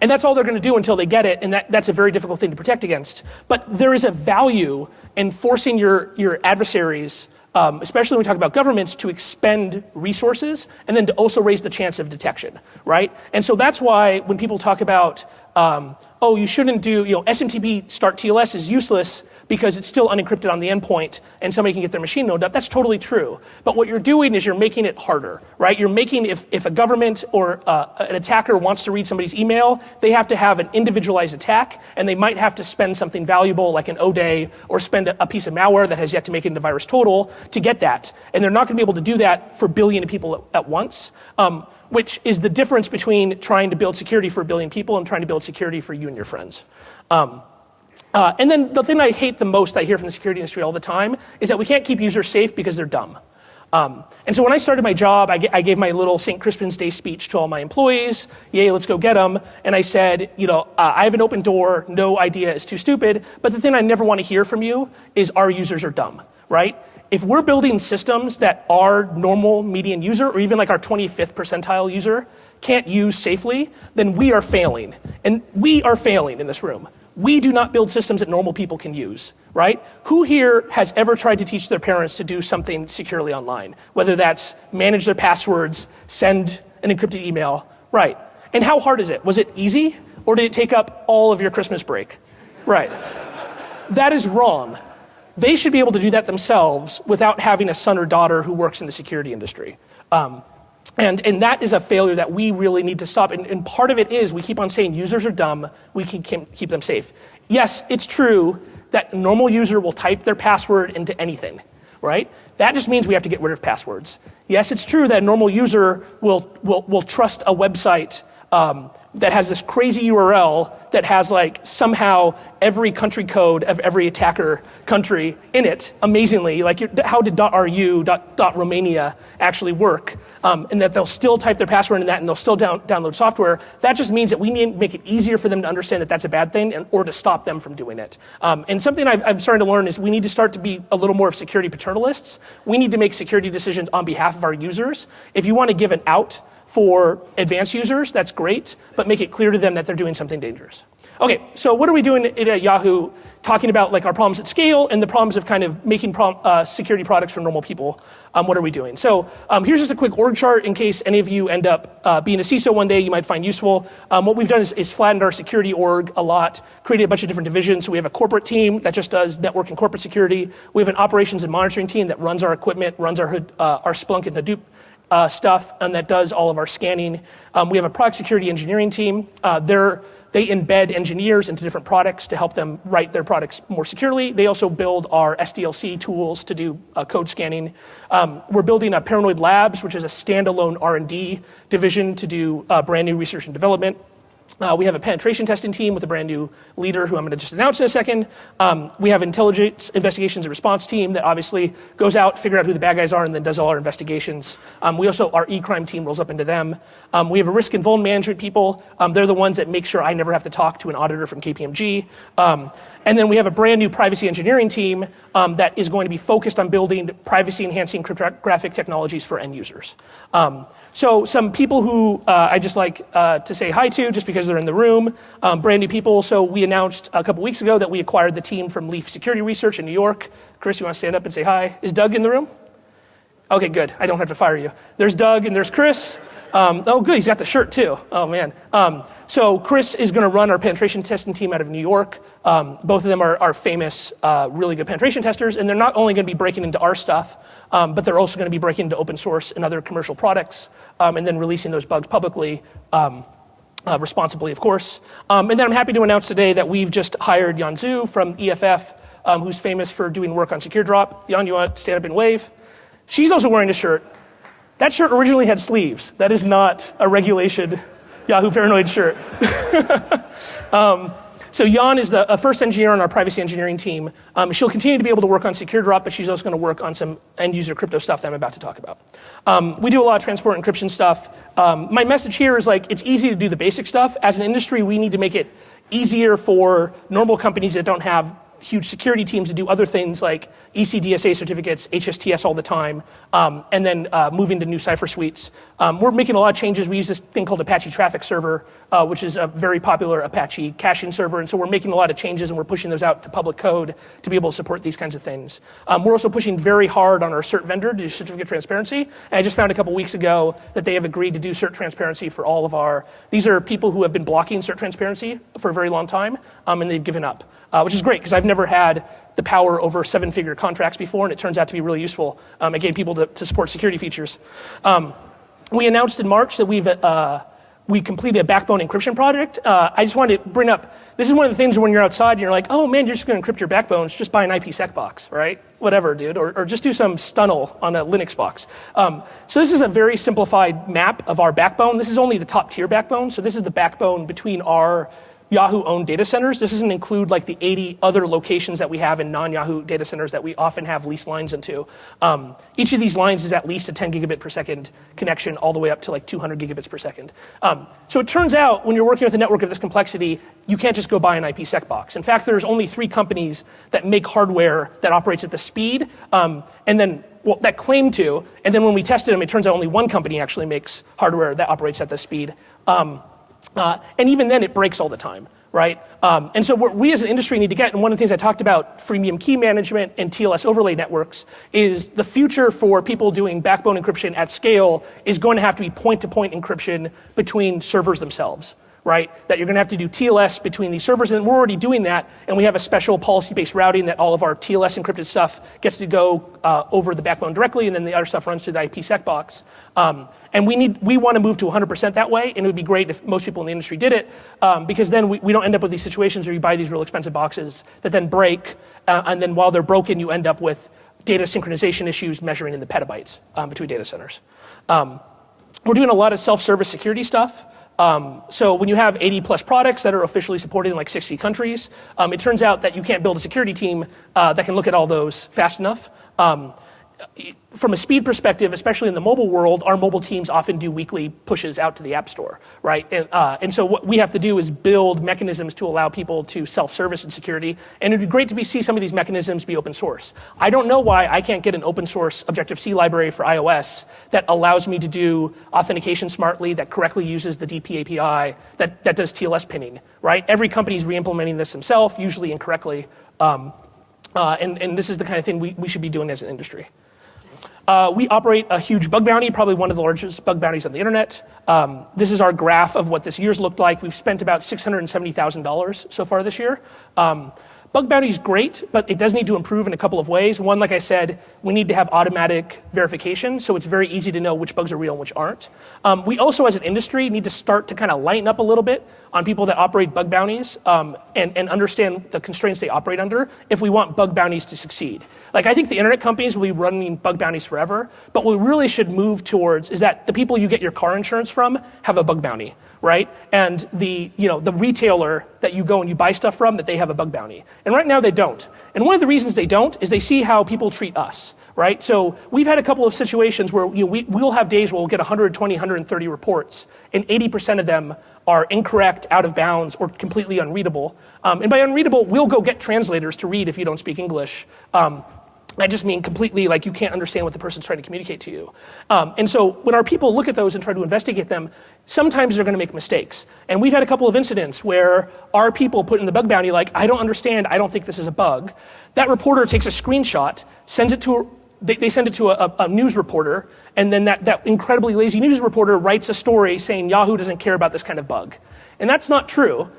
And that's all they're going to do until they get it, and that's a very difficult thing to protect against. But there is a value in forcing your adversaries, especially when we talk about governments, to expend resources and then to also raise the chance of detection, right? And so that's why when people talk about, oh, you shouldn't do, SMTP start TLS is useless because it's still unencrypted on the endpoint and somebody can get their machine node up. That's totally true. But what you're doing is you're making it harder, right? You're making, if a government or an attacker wants to read somebody's email, they have to have an individualized attack, and they might have to spend something valuable like an O-day or spend a piece of malware that has yet to make it into virus total to get that. And they're not going to be able to do that for a billion people at once. Which is the difference between trying to build security for a billion people and trying to build security for you and your friends. And then the thing I hate the most, I hear from the security industry all the time, is that we can't keep users safe because they're dumb. And so when I started my job, I gave my little St. Crispin's Day speech to all my employees. Yay, let's go get them. And I said, I have an open door. No idea is too stupid. But the thing I never want to hear from you is our users are dumb, right? If we're building systems that our normal median user, or even like our 25th percentile user, can't use safely, then we are failing. And we are failing in this room. We do not build systems that normal people can use, right? Who here has ever tried to teach their parents to do something securely online? Whether that's manage their passwords, send an encrypted email, right? And how hard is it? Was it easy? Or did it take up all of your Christmas break? Right. That is wrong. They should be able to do that themselves without having a son or daughter who works in the security industry. And that is a failure that we really need to stop. And part of it is we keep on saying users are dumb, we can keep them safe. Yes, it's true that a normal user will type their password into anything, right? That just means we have to get rid of passwords. Yes, it's true that a normal user will trust a website that has this crazy URL that has like somehow every country code of every attacker country in it, amazingly. Like how did .ru, .romania actually work? And that they'll still type their password in that and they'll still download software. That just means that we need to make it easier for them to understand that that's a bad thing or to stop them from doing it. And something I'm starting to learn is we need to start to be a little more of security paternalists. We need to make security decisions on behalf of our users. If you want to give an out for advanced users, that's great, but make it clear to them that they're doing something dangerous. Okay, so what are we doing at Yahoo? Talking about like our problems at scale and the problems of kind of making security products for normal people. What are we doing? So here's just a quick org chart in case any of you end up being a CISO one day you might find useful. What we've done is flattened our security org a lot, created a bunch of different divisions. So we have a corporate team that just does network and corporate security. We have an operations and monitoring team that runs our equipment, runs our Splunk and Hadoop stuff, and that does all of our scanning. We have a product security engineering team. They embed engineers into different products to help them write their products more securely. They also build our SDLC tools to do code scanning. We're building a Paranoid Labs, which is a standalone R&D division to do brand new research and development. We have a penetration testing team with a brand new leader who I'm going to just announce in a second. We have intelligence investigations and response team that obviously goes out, figure out who the bad guys are, and then does all our investigations. We also, our e-crime team rolls up into them. We have a risk and vuln management people. They're the ones that make sure I never have to talk to an auditor from KPMG. And then we have a brand new privacy engineering team that is going to be focused on building privacy-enhancing cryptographic technologies for end users. So some people who I just like to say hi to just because they're in the room, brand new people. So we announced a couple weeks ago that we acquired the team from Leaf Security Research in New York. Chris, you want to stand up and say hi? Is Doug in the room? Okay, good. I don't have to fire you. There's Doug and there's Chris. Oh, good. He's got the shirt too. Oh, man. So Chris is going to run our penetration testing team out of New York. Both of them are famous, really good penetration testers, and they're not only going to be breaking into our stuff, but they're also going to be breaking into open source and other commercial products, and then releasing those bugs publicly, responsibly, of course. And then I'm happy to announce today that we've just hired Yan Zhu from EFF, who's famous for doing work on Secure Drop. Yan, you want to stand up and wave? She's also wearing a shirt. That shirt originally had sleeves. That is not a regulated Yahoo Paranoid shirt. So Yan is the first engineer on our privacy engineering team. She'll continue to be able to work on Secure Drop, but she's also going to work on some end-user crypto stuff that I'm about to talk about. We do a lot of transport encryption stuff. My message here is like it's easy to do the basic stuff. As an industry, we need to make it easier for normal companies that don't have huge security teams to do other things like ECDSA certificates, HSTS all the time, and then moving to new Cypher suites. We're making a lot of changes. We use this thing called Apache Traffic Server, which is a very popular Apache caching server, and so we're making a lot of changes and we're pushing those out to public code to be able to support these kinds of things. We're also pushing very hard on our cert vendor to do certificate transparency, and I just found a couple weeks ago that they have agreed to do cert transparency for all of our, these are people who have been blocking cert transparency for a very long time, and they've given up, which is great because I've never had the power over 7-figure contracts before, and it turns out to be really useful at getting people to support security features. We announced in March that we completed a backbone encryption project. I just wanted to bring up, this is one of the things when you're outside and you're like, oh man, you're just going to encrypt your backbones, just buy an IPsec box, right? Whatever, dude, or just do some Stunnel on a Linux box. So this is a very simplified map of our backbone. This is only the top tier backbone, so this is the backbone between our Yahoo-owned data centers. This doesn't include like the 80 other locations that we have in non-Yahoo data centers that we often have leased lines into. Each of these lines is at least a 10 gigabit per second connection all the way up to like 200 gigabits per second. So it turns out when you're working with a network of this complexity, you can't just go buy an IPsec box. In fact, there's only 3 companies that make hardware that operates at the speed, and then that claim to, and then when we tested them, it turns out only 1 company actually makes hardware that operates at the speed. And even then, it breaks all the time, right? And so what we as an industry need to get, and one of the things I talked about, freemium key management and TLS overlay networks, is the future for people doing backbone encryption at scale is going to have to be point-to-point encryption between servers themselves, right? That you're going to have to do TLS between these servers, and we're already doing that, and we have a special policy-based routing that all of our TLS encrypted stuff gets to go over the backbone directly, and then the other stuff runs through the IPsec box. And we want to move to 100% that way, and it would be great if most people in the industry did it, because then we don't end up with these situations where you buy these real expensive boxes that then break, and then while they're broken, you end up with data synchronization issues measuring in the petabytes between data centers. We're doing a lot of self-service security stuff. So when you have 80 plus products that are officially supported in like 60 countries, it turns out that you can't build a security team that can look at all those fast enough. From a speed perspective, especially in the mobile world, our mobile teams often do weekly pushes out to the App Store, right? And so what we have to do is build mechanisms to allow people to self-service in security, and it would be great to see some of these mechanisms be open source. I don't know why I can't get an open source Objective-C library for iOS that allows me to do authentication smartly, that correctly uses the DP API, that does TLS pinning, right? Every company is re-implementing this themselves, usually incorrectly, and this is the kind of thing we should be doing as an industry. We operate a huge bug bounty, probably one of the largest bug bounties on the internet. This is our graph of what this year's looked like. We've spent about $670,000 so far this year. Bug bounty is great, but it does need to improve in a couple of ways. One, like I said, we need to have automatic verification, so it's very easy to know which bugs are real and which aren't. We also, as an industry, need to start to kind of lighten up a little bit on people that operate bug bounties and understand the constraints they operate under if we want bug bounties to succeed. Like, I think the internet companies will be running bug bounties forever, but what we really should move towards is that the people you get your car insurance from have a bug bounty, right? And the retailer that you go and you buy stuff from, that they have a bug bounty. And right now they don't. And one of the reasons they don't is they see how people treat us, right? So we've had a couple of situations where we'll have days where we'll get 120, 130 reports, and 80% of them are incorrect, out of bounds, or completely unreadable. And by unreadable, we'll go get translators to read if you don't speak English. I just mean completely, like, you can't understand what the person's trying to communicate to you. And so when our people look at those and try to investigate them, sometimes they're going to make mistakes. And we've had a couple of incidents where our people put in the bug bounty, like, I don't understand, I don't think this is a bug. That reporter takes a screenshot, sends it to they send it to a news reporter, and then that incredibly lazy news reporter writes a story saying Yahoo doesn't care about this kind of bug. And that's not true.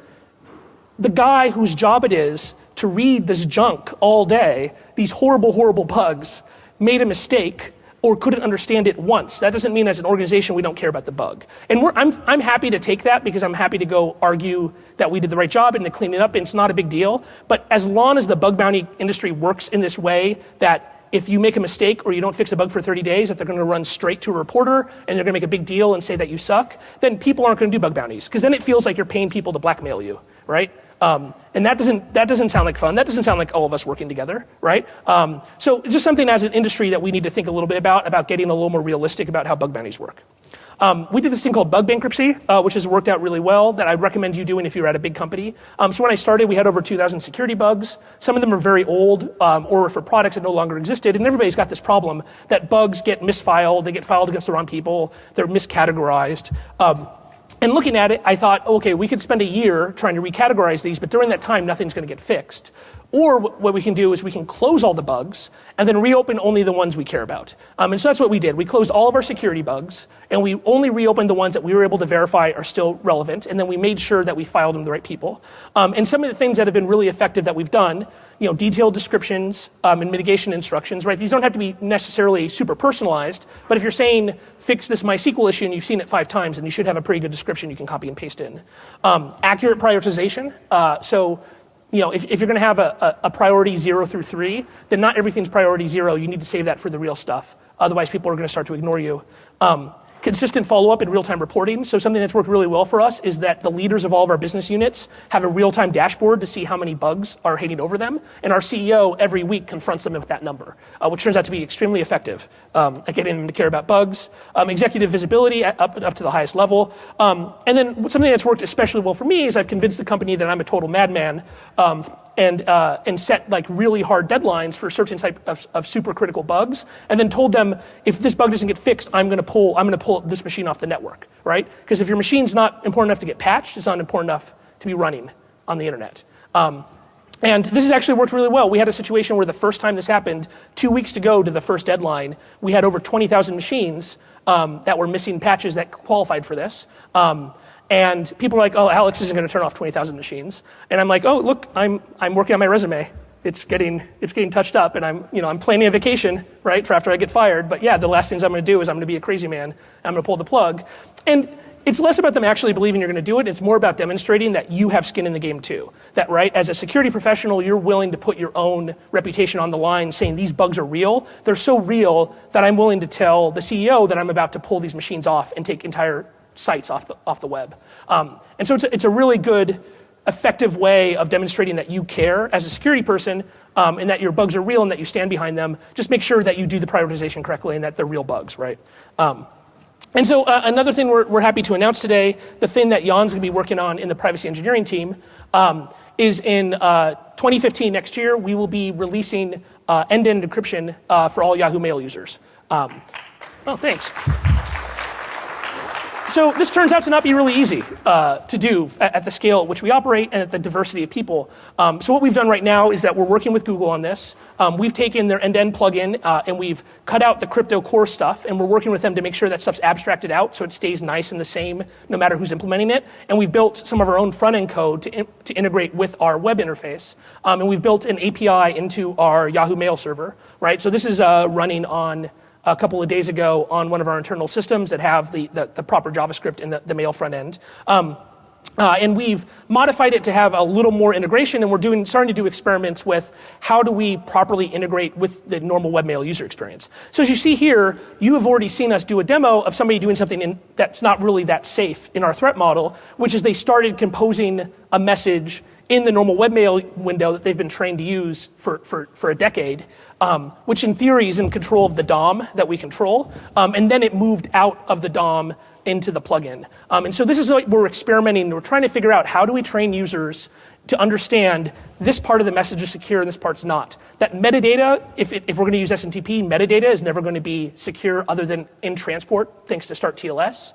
The guy whose job it is to read this junk all day, these horrible, horrible bugs, made a mistake or couldn't understand it once. That doesn't mean as an organization we don't care about the bug. And I'm happy to take that because I'm happy to go argue that we did the right job and to clean it up, and it's not a big deal. But as long as the bug bounty industry works in this way that if you make a mistake or you don't fix a bug for 30 days, that they're going to run straight to a reporter and they're going to make a big deal and say that you suck, then people aren't going to do bug bounties, because then it feels like you're paying people to blackmail you, right? And that doesn't sound like fun. That doesn't sound like all of us working together, right? So just something as an industry that we need to think a little bit about getting a little more realistic about how bug bounties work. We did this thing called bug bankruptcy, which has worked out really well, that I'd recommend you doing if you're at a big company. So when I started, we had over 2,000 security bugs. Some of them are very old or for products that no longer existed, and everybody's got this problem that bugs get misfiled, they get filed against the wrong people, they're miscategorized. And looking at it, I thought, okay, we could spend a year trying to recategorize these, but during that time, nothing's going to get fixed. Or what we can do is we can close all the bugs and then reopen only the ones we care about. And so that's what we did. We closed all of our security bugs, and we only reopened the ones that we were able to verify are still relevant, and then we made sure that we filed them to the right people. And some of the things that have been really effective that we've done, detailed descriptions and mitigation instructions, right? These don't have to be necessarily super personalized, but if you're saying, fix this MySQL issue, and you've seen it 5 times, and you should have a pretty good description you can copy and paste in. Accurate prioritization. If you're going to have a priority 0 through 3, then not everything's priority 0. You need to save that for the real stuff. Otherwise, people are going to start to ignore you. Consistent follow-up and real-time reporting. So something that's worked really well for us is that the leaders of all of our business units have a real-time dashboard to see how many bugs are hanging over them. And our CEO every week confronts them with that number, which turns out to be extremely effective at getting them to care about bugs. Executive visibility up to the highest level. And then something that's worked especially well for me is I've convinced the company that I'm a total madman and set like really hard deadlines for certain type of super critical bugs, and then told them if this bug doesn't get fixed, I'm going to pull this machine off the network, right? Because if your machine's not important enough to get patched, it's not important enough to be running on the internet. And this has actually worked really well. We had a situation where the first time this happened, 2 weeks to go to the first deadline, we had over 20,000 machines that were missing patches that qualified for this. And people are like, oh, Alex isn't going to turn off 20,000 machines. And I'm like, oh, look, I'm working on my resume. It's getting touched up, and I'm planning a vacation, right, for after I get fired. But yeah, the last things I'm going to do is I'm going to be a crazy man. I'm going to pull the plug. And it's less about them actually believing you're going to do it. It's more about demonstrating that you have skin in the game too. That, right, as a security professional, you're willing to put your own reputation on the line saying these bugs are real. They're so real that I'm willing to tell the CEO that I'm about to pull these machines off and take entire sites off the web. And so it's a really good, effective way of demonstrating that you care as a security person and that your bugs are real and that you stand behind them. Just make sure that you do the prioritization correctly and that they're real bugs, right? And so another thing we're happy to announce today, the thing that Jan's going to be working on in the privacy engineering team is in 2015, next year, we will be releasing end-to-end encryption for all Yahoo Mail users. Oh, thanks. So this turns out to not be really easy to do at the scale at which we operate and at the diversity of people. So what we've done right now is that we're working with Google on this. We've taken their end-to-end plugin and we've cut out the crypto core stuff, and we're working with them to make sure that stuff's abstracted out so it stays nice and the same no matter who's implementing it. And we've built some of our own front-end code to integrate with our web interface. And we've built an API into our Yahoo Mail server, right? So this is running on a couple of days ago on one of our internal systems that have the proper JavaScript in the mail front end. And we've modified it to have a little more integration, and we're starting to do experiments with how do we properly integrate with the normal webmail user experience. So as you see here, you have already seen us do a demo of somebody doing something that's not really that safe in our threat model, which is they started composing a message in the normal webmail window that they've been trained to use for a decade, which in theory is in control of the DOM that we control, and then it moved out of the DOM into the plugin. And so this is what we're experimenting. We're trying to figure out how do we train users to understand this part of the message is secure and this part's not. That metadata, if we're going to use SMTP, metadata is never going to be secure other than in transport, thanks to Start TLS.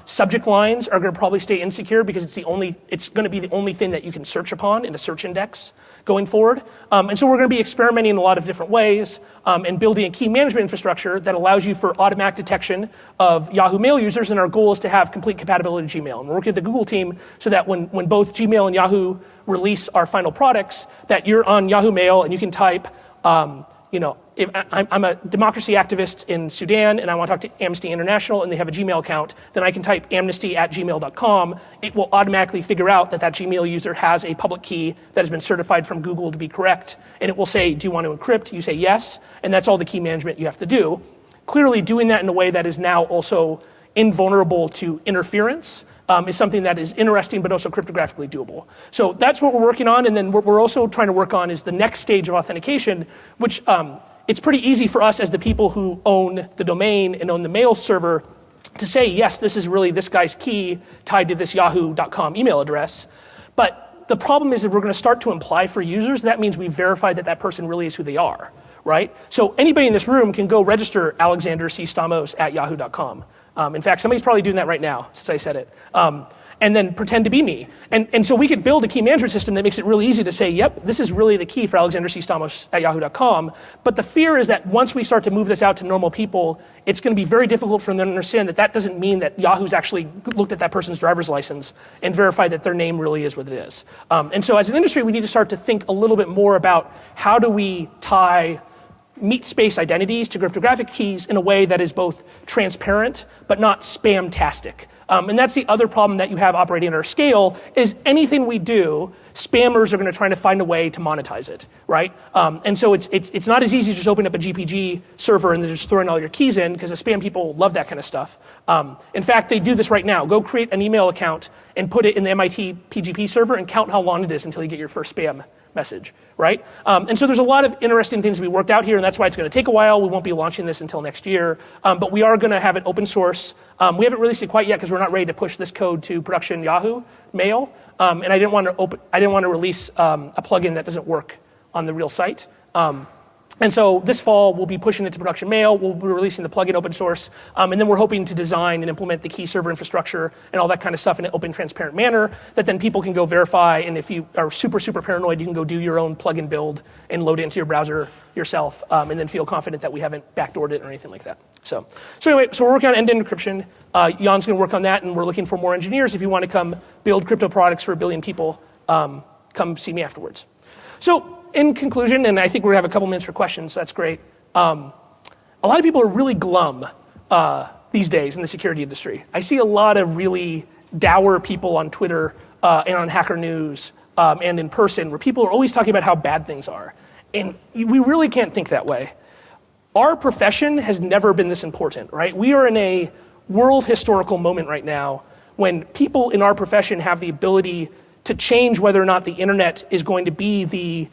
Subject lines are going to probably stay insecure because it's going to be the only thing that you can search upon in a search index going forward. And so we're going to be experimenting in a lot of different ways and building a key management infrastructure that allows you for automatic detection of Yahoo Mail users, and our goal is to have complete compatibility to Gmail. And we're working with the Google team so that when both Gmail and Yahoo release our final products, that you're on Yahoo Mail and you can type, if I'm a democracy activist in Sudan and I want to talk to Amnesty International and they have a Gmail account, then I can type amnesty@gmail.com. It will automatically figure out that Gmail user has a public key that has been certified from Google to be correct, and it will say, do you want to encrypt? You say yes, and that's all the key management you have to do. Clearly doing that in a way that is now also invulnerable to interference is something that is interesting but also cryptographically doable. So that's what we're working on, and then what we're also trying to work on is the next stage of authentication, which it's pretty easy for us as the people who own the domain and own the mail server to say, yes, this is really this guy's key tied to this yahoo.com email address. But the problem is that we're going to start to imply for users that means we verify that that person really is who they are, right? So anybody in this room can go register Alexander C. Stamos at yahoo.com. In fact, somebody's probably doing that right now since I said it. And then pretend to be me. And so we could build a key management system that makes it really easy to say, yep, this is really the key for Alexander C. Stamos at yahoo.com. But the fear is that once we start to move this out to normal people, it's going to be very difficult for them to understand that that doesn't mean that Yahoo's actually looked at that person's driver's license and verified that their name really is what it is. And so as an industry, we need to start to think a little bit more about how do we tie meat space identities to cryptographic keys in a way that is both transparent but not spam-tastic. And that's the other problem that you have operating at our scale is anything we do, spammers are going to try to find a way to monetize it, right? And so it's not as easy as just opening up a GPG server and then just throwing all your keys in because the spam people love that kind of stuff. In fact, they do this right now. Go create an email account and put it in the MIT PGP server and count how long it is until you get your first spam message, right? And so there's a lot of interesting things to be worked out here, and that's why it's going to take a while. We won't be launching this until next year, but we are going to have it open source. We haven't released it quite yet because we're not ready to push this code to production Yahoo Mail, and I didn't want to release a plugin that doesn't work on the real site. And so this fall, we'll be pushing it to production mail. We'll be releasing the plugin open source. And then we're hoping to design and implement the key server infrastructure and all that kind of stuff in an open, transparent manner that then people can go verify. And if you are super, super paranoid, you can go do your own plugin build and load it into your browser yourself and then feel confident that we haven't backdoored it or anything like that. So anyway, so we're working on end-to-end encryption. Jan's going to work on that, and we're looking for more engineers. If you want to come build crypto products for 1 billion people, come see me afterwards. So in conclusion, and I think we're going to have a couple minutes for questions, so that's great. A lot of people are really glum these days in the security industry. I see a lot of really dour people on Twitter and on Hacker News and in person where people are always talking about how bad things are. And we really can't think that way. Our profession has never been this important, right? We are in a world historical moment right now when people in our profession have the ability to change whether or not the internet is going to be the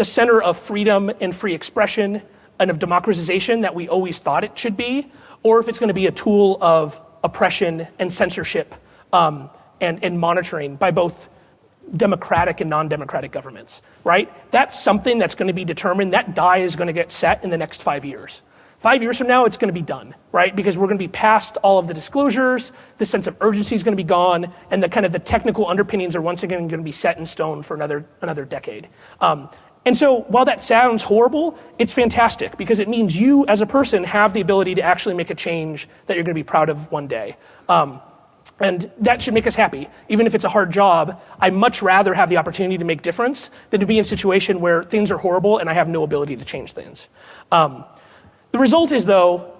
center of freedom and free expression and of democratization that we always thought it should be, or if it's going to be a tool of oppression and censorship and monitoring by both democratic and non-democratic governments, right? That's something that's going to be determined. That die is going to get set in the next 5 years. 5 years from now, it's going to be done, right? Because we're going to be past all of the disclosures, the sense of urgency is going to be gone, and the kind of the technical underpinnings are once again going to be set in stone for another decade. And so while that sounds horrible, it's fantastic because it means you as a person have the ability to actually make a change that you're going to be proud of one day. And that should make us happy. Even if it's a hard job, I'd much rather have the opportunity to make difference than to be in a situation where things are horrible and I have no ability to change things. The result is, though,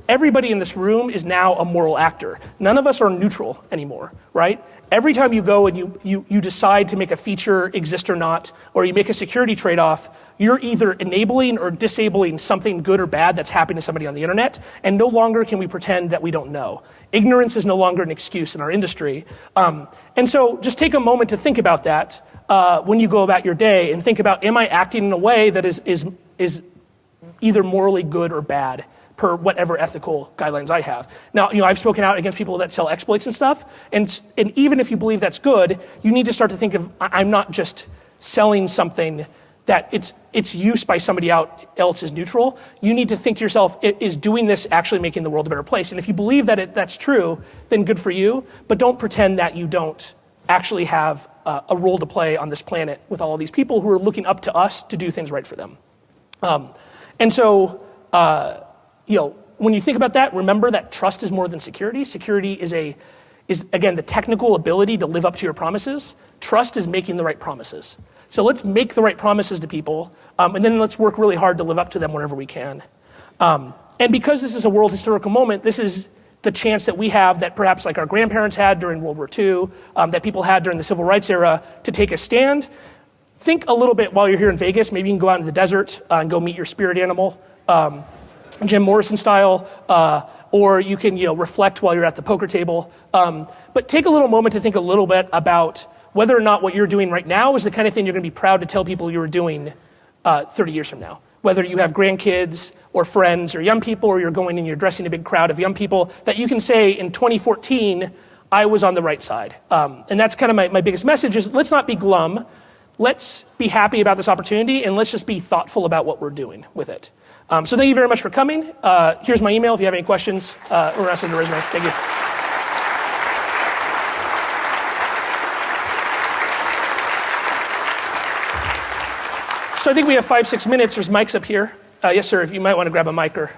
everybody in this room is now a moral actor. None of us are neutral anymore, right? Every time you go and you decide to make a feature exist or not, or you make a security trade-off, you're either enabling or disabling something good or bad that's happening to somebody on the internet, and no longer can we pretend that we don't know. Ignorance is no longer an excuse in our industry. And so just take a moment to think about that when you go about your day and think about, am I acting in a way that is either morally good or bad per whatever ethical guidelines I have. Now, I've spoken out against people that sell exploits and stuff, and even if you believe that's good, you need to start to think of, I'm not just selling something that its use by somebody else is neutral. You need to think to yourself, is doing this actually making the world a better place? And if you believe that that's true, then good for you, but don't pretend that you don't actually have a role to play on this planet with all of these people who are looking up to us to do things right for them. And so, when you think about that, remember that trust is more than security. Security is again, the technical ability to live up to your promises. Trust is making the right promises. So let's make the right promises to people, and then let's work really hard to live up to them whenever we can. And because this is a world historical moment, this is the chance that we have that perhaps like our grandparents had during World War II, that people had during the Civil Rights era to take a stand. Think a little bit while you're here in Vegas. Maybe you can go out in the desert and go meet your spirit animal, Jim Morrison style, or you can reflect while you're at the poker table. But take a little moment to think a little bit about whether or not what you're doing right now is the kind of thing you're going to be proud to tell people you were doing 30 years from now. whether you have grandkids or friends or young people, or you're going and you're addressing a big crowd of young people, that you can say in 2014, I was on the right side. And that's kind of my biggest message is let's not be glum. Let's be happy about this opportunity, and let's just be thoughtful about what we're doing with it. So thank you very much for coming. Here's my email if you have any questions, or send a resume. Thank you. So I think we have 5-6 minutes. There's mics up here. Yes, sir, if you might want to grab a mic or...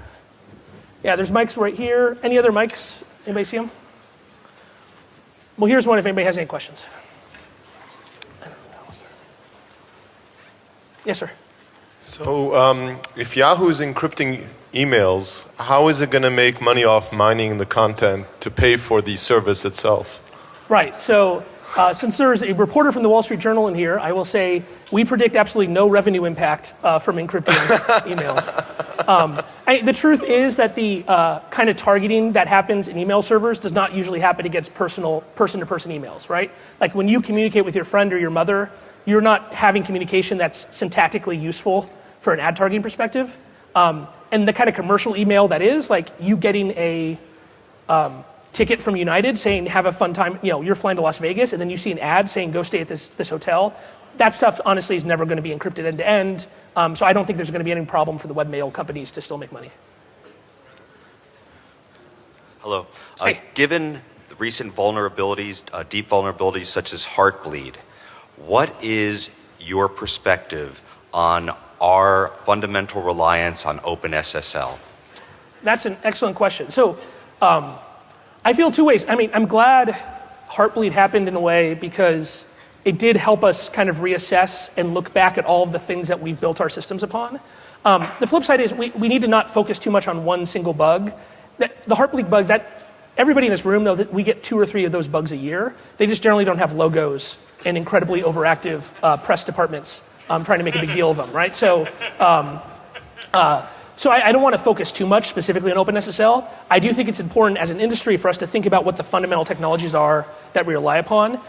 Yeah, there's mics right here. Any other mics? Anybody see them? Well, here's one if anybody has any questions. Yes, sir. So if Yahoo is encrypting emails, how is it going to make money off mining the content to pay for the service itself? Right. So since there's a reporter from the Wall Street Journal in here, I will say we predict absolutely no revenue impact from encrypting emails. The truth is that the kind of targeting that happens in email servers does not usually happen against person-to-person emails, right? Like when you communicate with your friend or your mother, you're not having communication that's syntactically useful for an ad targeting perspective. And the kind of commercial email that is, like you getting a ticket from United saying, have a fun time, you're flying to Las Vegas, and then you see an ad saying, go stay at this hotel. That stuff, honestly, is never going to be encrypted end-to-end. So I don't think there's going to be any problem for the webmail companies to still make money. Hello. Hey. Given the recent vulnerabilities, deep vulnerabilities such as Heartbleed, what is your perspective on our fundamental reliance on OpenSSL? That's an excellent question. So I feel two ways. I mean, I'm glad Heartbleed happened in a way because it did help us kind of reassess and look back at all of the things that we've built our systems upon. The flip side is we need to not focus too much on one single bug. The Heartbleed bug, that everybody in this room knows that we get 2 or 3 of those bugs a year. They just generally don't have logos and incredibly overactive press departments trying to make a big deal of them, right? So I don't want to focus too much specifically on OpenSSL. I do think it's important as an industry for us to think about what the fundamental technologies are that we rely upon,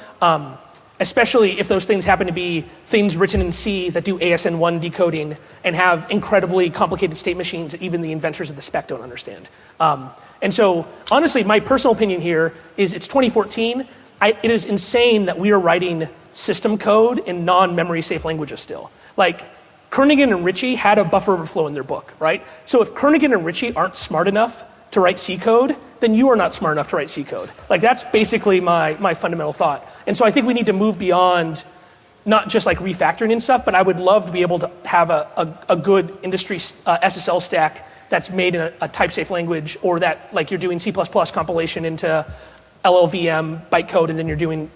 especially if those things happen to be things written in C that do ASN1 decoding and have incredibly complicated state machines that even the inventors of the spec don't understand. And so, honestly, my personal opinion here is it's 2014. It is insane that we are writing system code in non-memory safe languages still. Like, Kernighan and Ritchie had a buffer overflow in their book, right? So if Kernighan and Ritchie aren't smart enough to write C code, then you are not smart enough to write C code. Like, that's basically my fundamental thought. And so I think we need to move beyond not just like refactoring and stuff, but I would love to be able to have a good industry SSL stack that's made in a type-safe language, or that like you're doing C++ compilation into LLVM bytecode, and then you're doing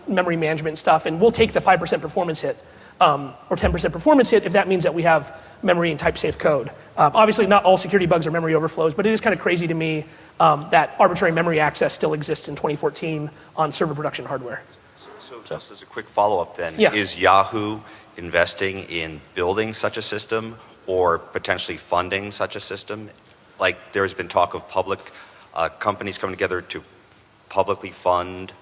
memory management stuff, and we'll take the 5% performance hit or 10% performance hit if that means that we have memory and type-safe code. Obviously, not all security bugs are memory overflows, but it is kind of crazy to me that arbitrary memory access still exists in 2014 on server production hardware. So just as a quick follow-up then, yeah. Is Yahoo investing in building such a system or potentially funding such a system? Like there's been talk of public companies coming together to publicly fund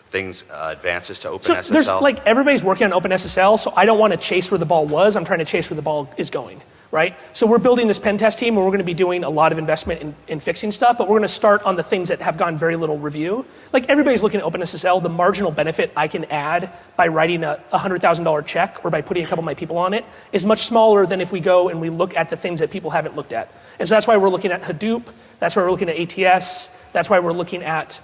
things, advances to OpenSSL? So there's like everybody's working on OpenSSL, so I don't want to chase where the ball was. I'm trying to chase where the ball is going, right? So we're building this pen test team where we're going to be doing a lot of investment in fixing stuff, but we're going to start on the things that have gotten very little review. Like everybody's looking at OpenSSL. The marginal benefit I can add by writing a $100,000 check or by putting a couple of my people on it is much smaller than if we go and we look at the things that people haven't looked at. And so that's why we're looking at Hadoop. That's why we're looking at ATS. That's why we're looking at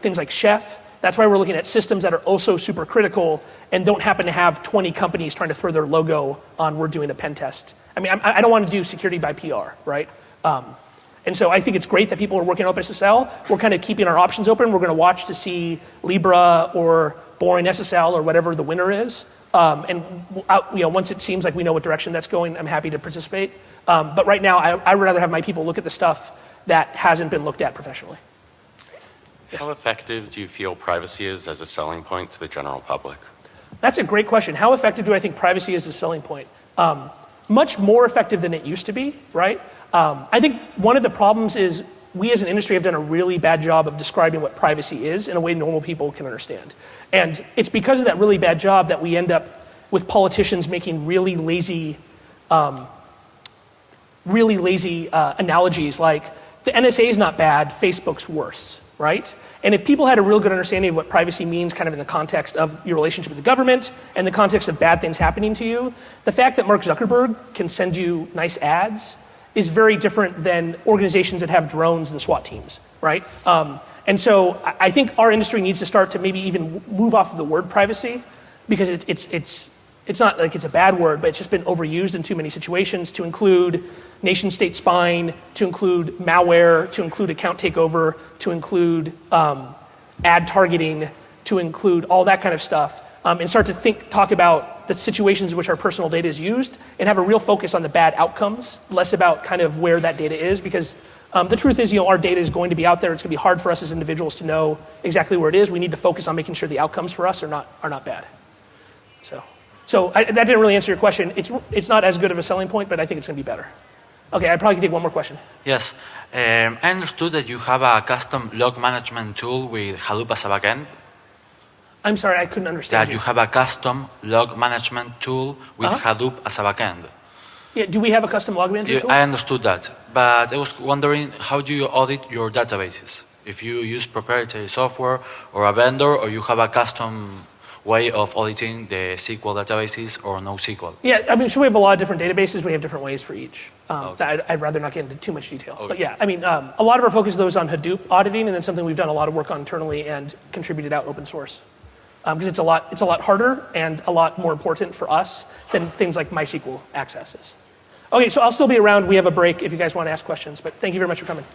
things like Chef. That's why we're looking at systems that are also super critical and don't happen to have 20 companies trying to throw their logo on we're doing a pen test. I mean, I don't want to do security by PR, right? And so I think it's great that people are working on OpenSSL. We're kind of keeping our options open. We're going to watch to see Libra or Boring SSL or whatever the winner is. Once it seems like we know what direction that's going, I'm happy to participate. But right now, I would rather have my people look at the stuff that hasn't been looked at professionally. How effective do you feel privacy is as a selling point to the general public? That's a great question. How effective do I think privacy is as a selling point? Much more effective than it used to be, right? I think one of the problems is we as an industry have done a really bad job of describing what privacy is in a way normal people can understand. And it's because of that really bad job that we end up with politicians making really lazy really lazy analogies like the NSA is not bad, Facebook's worse, right? And if people had a real good understanding of what privacy means kind of in the context of your relationship with the government and the context of bad things happening to you, the fact that Mark Zuckerberg can send you nice ads is very different than organizations that have drones and SWAT teams, right? And so I think our industry needs to start to maybe even move off of the word privacy because it's not like it's a bad word, but it's just been overused in too many situations to include nation-state spying, to include malware, to include account takeover, to include ad targeting, to include all that kind of stuff, and start to talk about the situations in which our personal data is used and have a real focus on the bad outcomes, less about kind of where that data is, because the truth is, our data is going to be out there. It's going to be hard for us as individuals to know exactly where it is. We need to focus on making sure the outcomes for us are not bad. So that didn't really answer your question. It's not as good of a selling point, but I think it's going to be better. Okay, I probably can take one more question. Yes. I understood that you have a custom log management tool with Hadoop as a backend. I'm sorry, I couldn't understand. That you have a custom log management tool with Hadoop as a backend. Yeah, do we have a custom log management tool? I understood that, but I was wondering, how do you audit your databases? If you use proprietary software or a vendor, or you have a custom way of auditing the SQL databases or NoSQL? Yeah, I mean, so we have a lot of different databases. We have different ways for each. I'd rather not get into too much detail. Okay. But yeah, I mean, a lot of our focus though is on Hadoop auditing, and then something we've done a lot of work on internally and contributed out open source. Because it's a lot harder and a lot more important for us than things like MySQL accesses. Okay, so I'll still be around. We have a break if you guys want to ask questions, but thank you very much for coming.